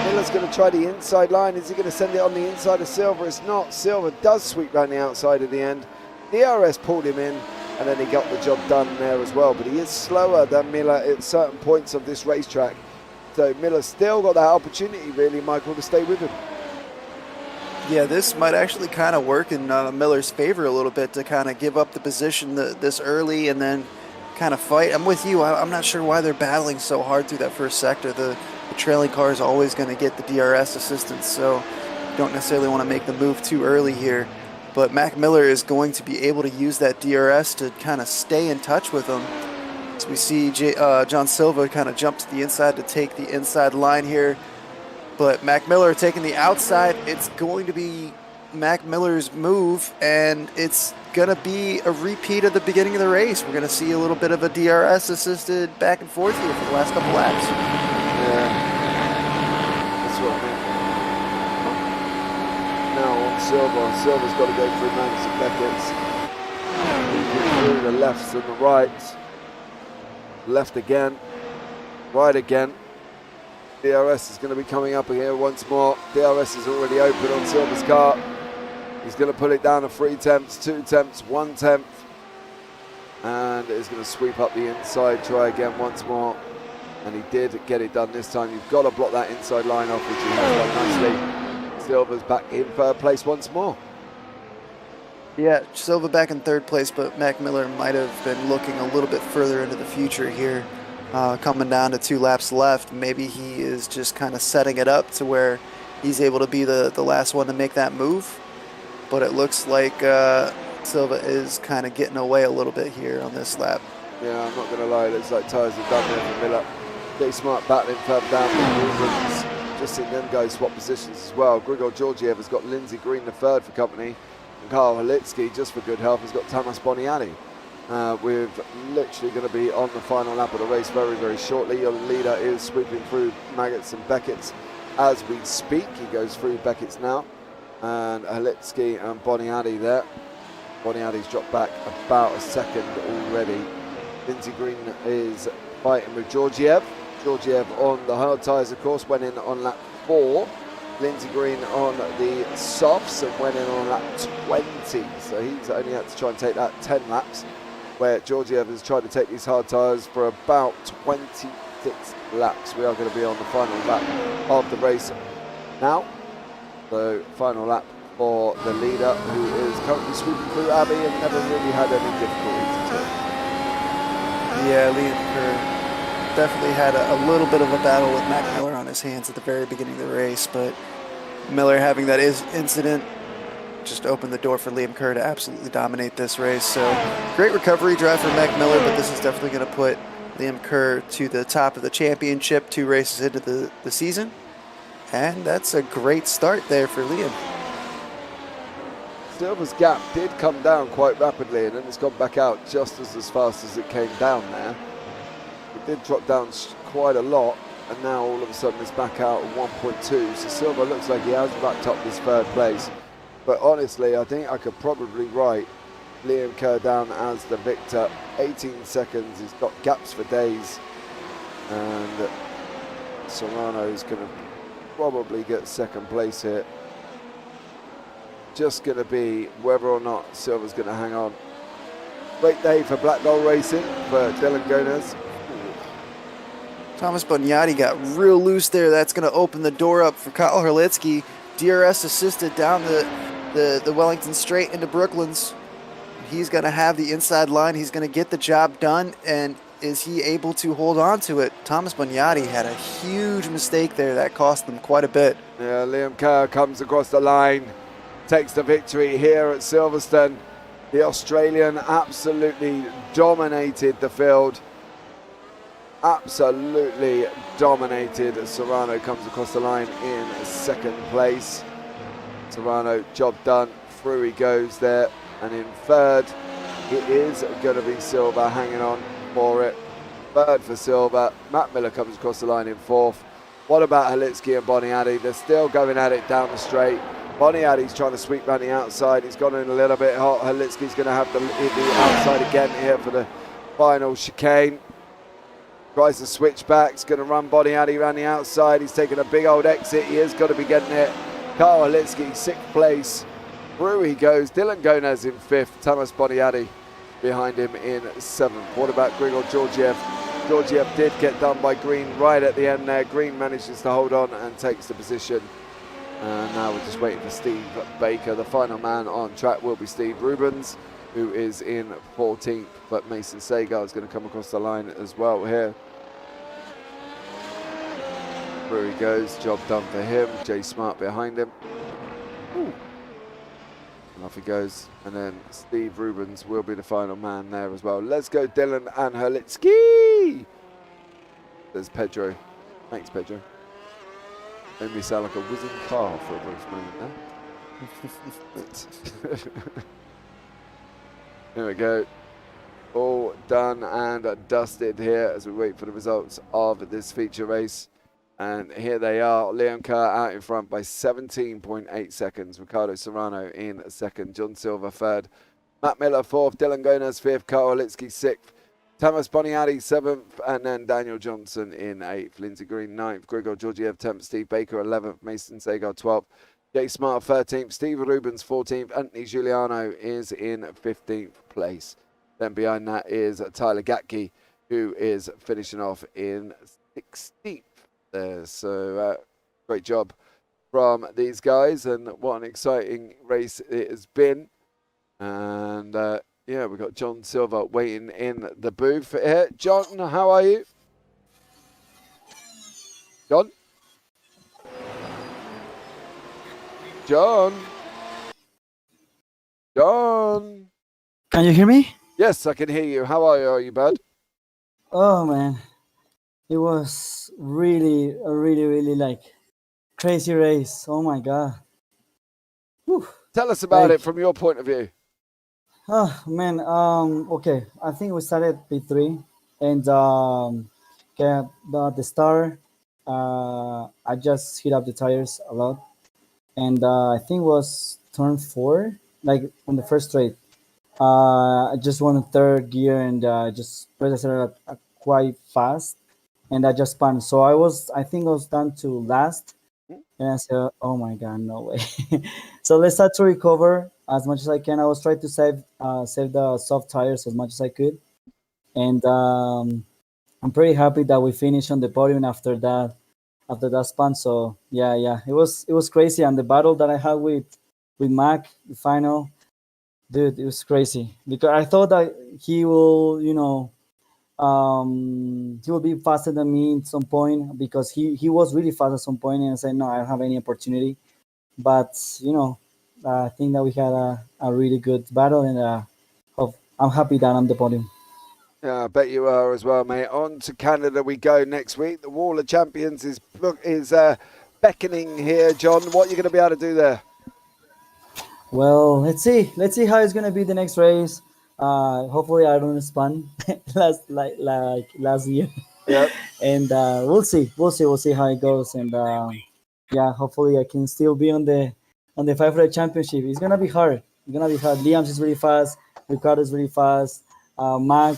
Miller's going to try the inside line. Is he going to send it on the inside of Silver? It's not. Silver does sweep round the outside at the end. DRS pulled him in, and then he got the job done there as well. But he is slower than Miller at certain points of this racetrack. So Miller's still got that opportunity, really, Michael, to stay with him. Yeah, this might actually kind of work in Miller's favor a little bit, to kind of give up the position this early and then kind of fight. I'm with you. I'm not sure why they're battling so hard through that first sector. The trailing car is always going to get the DRS assistance, so you don't necessarily want to make the move too early here. But Mac Miller is going to be able to use that DRS to kind of stay in touch with him. So we see John Silva kind of jump to the inside to take the inside line here. But Mac Miller taking the outside. It's going to be Mac Miller's move, and it's going to be a repeat of the beginning of the race. We're going to see a little bit of a DRS assisted back and forth here for the last couple laps. Yeah, that's what I mean. Now on Silver. Silver's got to go through Magnus and Beckett's. Through the lefts and the rights. Left again. Right again. DRS is going to be coming up here once more. DRS is already open on Silver's car. He's going to pull it down to 3 tenths, 2 tenths, 1 tenth. And is going to sweep up the inside, try again once more. And he did get it done this time. You've got to block that inside line off, which he has done nicely. Silver's back in 3rd place once more. Yeah, Silva back in 3rd place, but Mac Miller might have been looking a little bit further into the future here. Coming down to 2 laps left, maybe he is just kind of setting it up to where he's able to be the last one to make that move. But it looks like Silva is kind of getting away a little bit here on this lap. Yeah, I'm not going to lie, it looks like tyres are done there for Miller. Pretty smart battling further down. Just seen them guys swap positions as well. Grigor Georgiev has got Lindsay Green the 3rd for company. And Carl Halitsky, just for good health, has got Tamas Boniani. We're literally going to be on the final lap of the race very, very shortly. Your leader is sweeping through Maggots and Beckett's as we speak. He goes through Beckett's now. And Halitsky and Boniadi there. Boniadi's dropped back about a second already. Lindsay Green is fighting with Georgiev. Georgiev on the hard tyres, of course, went in on lap 4. Lindsay Green on the softs and went in on lap 20. So he's only had to try and take that 10 laps, where Georgiev has tried to take these hard tyres for about 26 laps. We are going to be on the final lap of the race now. So final lap for the leader, who is currently sweeping through Abbey and never really had any difficulties at all. Yeah, Liam Kerr definitely had a little bit of a battle with Mac Miller on his hands at the very beginning of the race, but Miller having that incident just opened the door for Liam Kerr to absolutely dominate this race. So great recovery drive for Mac Miller, but this is definitely going to put Liam Kerr to the top of the championship 2 races into the season. And that's a great start there for Liam. Silver's gap did come down quite rapidly, and then it's gone back out just as fast as it came down there. It did drop down quite a lot, and now all of a sudden it's back out at 1.2. So Silver looks like he has wrapped up this 3rd place. But honestly, I think I could probably write Liam Kerr down as the victor. 18 seconds, he's got gaps for days. And Serrano's going to probably get 2nd place here. Just going to be whether or not Silver's going to hang on. Great day for Black Gold Racing for Dylan Gomez. Thomas Boniati got real loose there. That's going to open the door up for Kyle Herlitsky. DRS assisted down the Wellington Straight into Brooklands. He's going to have the inside line. He's going to get the job done. And is he able to hold on to it? Thomas Boniati had a huge mistake there. That cost them quite a bit. Yeah, Liam Kerr comes across the line. takes the victory here at Silverstone. The Australian absolutely dominated the field. Absolutely dominated. Serrano comes across the line in second place. Serrano, job done. Through he goes there. And in third, it is going to be Silva hanging on for it. Third for Silva. Matt Miller comes across the line in fourth. What about Halitsky and Boniadi? They're still going at it down the straight. Boniadi's trying to sweep around the outside. He's gone in a little bit hot. Halitsky's going to have the outside again here for the final chicane. Tries to switch back. He's going to run Boniadi around the outside. He's taking a big old exit. He is going to be getting it. Carl Halitsky, sixth place. Through he goes. Dylan Gonez in fifth. Thomas Boniadi behind him in seventh. What about Grigor Georgiev? Georgiev did get done by Green right at the end there. Green manages to hold on and takes the position. And now we're just waiting for Steve Baker. The final man on track will be Steve Rubens, who is in 14th. But Mason Sagar is going to come across the line as well here. Through he goes. Job done for him. Jay Smart behind him. Ooh. And off he goes. And then Steve Rubens will be the final man there as well. Let's go Dylan and Halitsky. There's Pedro. Thanks, Pedro. Made me sound like a whizzing car for a brief moment there. Here we go. All done and dusted here as we wait for the results of this feature race. And here they are. Leon Kerr out in front by 17.8 seconds. Ricardo Serrano in second. John Silver third. Matt Miller fourth. Dylan Gonez fifth. Carl Halitsky sixth. Thomas Boniadi seventh. And then Daniel Johnson in eighth. Lindsay Green ninth. Grigor Georgiev 10th. Steve Baker 11th. Mason Sagar 12th. Jay Smart 13th. Steve Rubens 14th. Anthony Giuliano is in 15th place. Then behind that is Tyler Gatke, who is finishing off in 16th. There. So great job from these guys, and what an exciting race it has been. And yeah, we've got John Silver waiting in the booth here. John, how are you? John? John? John? Can you hear me? Yes, I can hear you. How are you, bud? Oh man, it was really like crazy race. Oh my god. Whew. Tell us about it from your point of view. Oh man, okay. I think we started P3 and get the start. I just hit up the tires a lot, and I think it was turn 4, like on the first straight. I just went third gear and just pressed accelerator quite fast, and I just spun. So I think I was down to last, and I said, "Oh my god, no way!" So let's start to recover as much as I can. I was trying to save the soft tires as much as I could, and I'm pretty happy that we finished on the podium after that spun. So yeah, it was crazy, and the battle that I had with Mac, the final. Dude, it was crazy because I thought that he will, he will be faster than me at some point because he was really fast at some point, and I said, no, I don't have any opportunity. But, I think that we had a really good battle, and I'm happy that I'm the podium. Yeah, I bet you are as well, mate. On to Canada we go next week. The Wall of Champions is beckoning here, John. What are you going to be able to do there? Well, let's see how it's gonna be the next race. Hopefully I don't spun last year. Yep. And we'll see how it goes. And yeah, hopefully I can still be on the 500 championship. It's gonna be hard. Liam's is really fast. Ricardo is really fast. Mac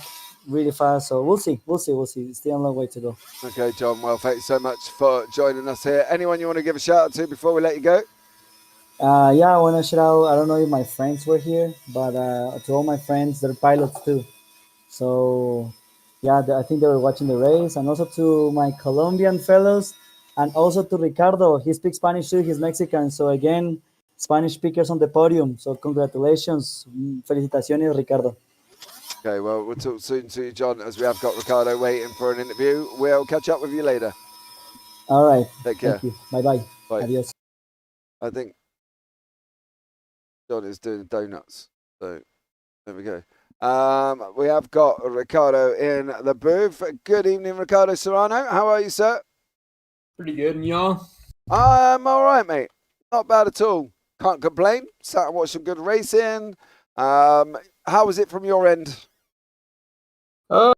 really fast. So we'll see. It's still a long way to go. Okay, John. Well, thank you so much for joining us here. Anyone you want to give a shout out to before we let you go? Yeah, I want to shout out, I don't know if my friends were here, but to all my friends, they're pilots too. So, yeah, I think they were watching the race. And also to my Colombian fellows, and also to Ricardo. He speaks Spanish too, he's Mexican. So, again, Spanish speakers on the podium. So, congratulations. Felicitaciones, Ricardo. Okay, well, we'll talk soon to you, John, as we have got Ricardo waiting for an interview. We'll catch up with you later. All right. Take care. Thank you. Bye-bye. Bye. Adios. I think John is doing donuts. So there we go. We have got Ricardo in the booth. Good evening, Ricardo Serrano. How are you, sir? Pretty good, and y'all? I'm all right, mate. Not bad at all. Can't complain. Sat and watched some good racing. How was it from your end? It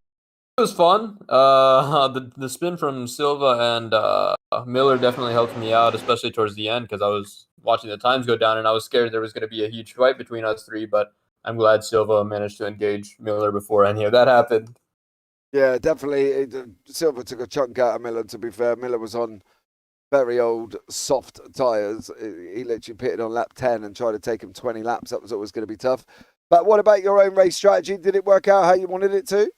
was fun. The spin from Silva and Miller definitely helped me out, especially towards the end, because I was watching the times go down, and I was scared there was going to be a huge fight between us three. But I'm glad Silva managed to engage Miller before any of that happened. Yeah, definitely. Silva took a chunk out of Miller, to be fair. Miller was on very old, soft tyres. He literally pitted on lap 10 and tried to take him 20 laps. That was always going to be tough. But what about your own race strategy? Did it work out how you wanted it to?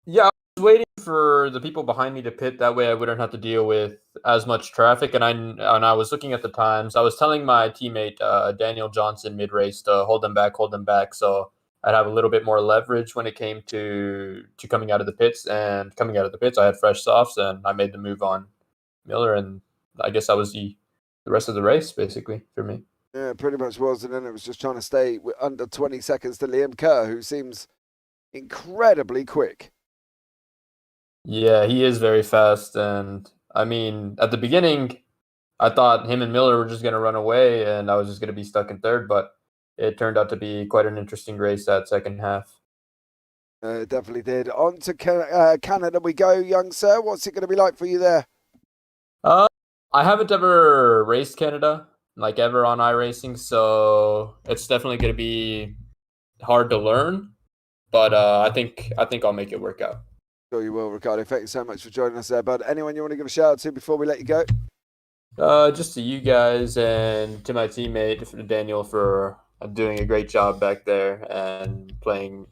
Yeah, I was waiting for the people behind me to pit. That way I wouldn't have to deal with as much traffic. And I was looking at the times. I was telling my teammate, Daniel Johnson, mid-race to hold them back. So I'd have a little bit more leverage when it came to coming out of the pits. And coming out of the pits, I had fresh softs, and I made the move on Miller. And I guess that was the rest of the race, basically, for me. Yeah, pretty much was. And then it was just trying to stay under 20 seconds to Liam Kerr, who seems incredibly quick. Yeah, he is very fast. And I mean, at the beginning, I thought him and Miller were just going to run away and I was just going to be stuck in third. But it turned out to be quite an interesting race that second half. Definitely did. On to Canada we go, young sir. What's it going to be like for you there? I haven't ever raced Canada, like ever on iRacing, so it's definitely going to be hard to learn. But I think I'll make it work out. Sure you will, Ricardo. Thank you so much for joining us there, bud. Anyone you want to give a shout out to before we let you go? Just to you guys and to my teammate Daniel for doing a great job back there and playing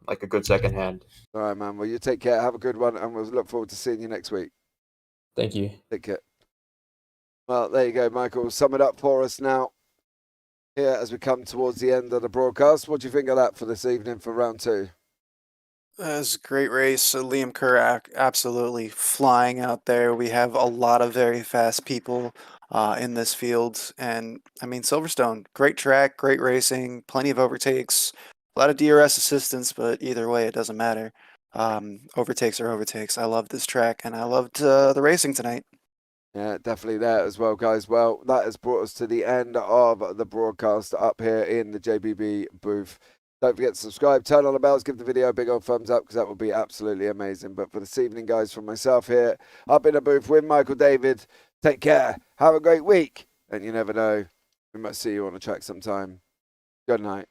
like a good second hand. All right, man. Well, you take care. Have a good one, and we'll look forward to seeing you next week. Thank you. Take care. Well, there you go, Michael. Sum it up for us now here as we come towards the end of the broadcast. What do you think of that for this evening for round 2? It was a great race. Liam Kerr absolutely flying out there. We have a lot of very fast people in this field. And, I mean, Silverstone, great track, great racing, plenty of overtakes, a lot of DRS assistance, but either way, it doesn't matter. Overtakes are overtakes. I love this track, and I loved the racing tonight. Yeah, definitely there as well, guys. Well, that has brought us to the end of the broadcast up here in the JPB booth. Don't forget to subscribe, turn on the bells, give the video a big old thumbs up because that would be absolutely amazing. But for this evening, guys, from myself here up in the booth with Michael David, take care, have a great week, and you never know, we might see you on the track sometime. Good night.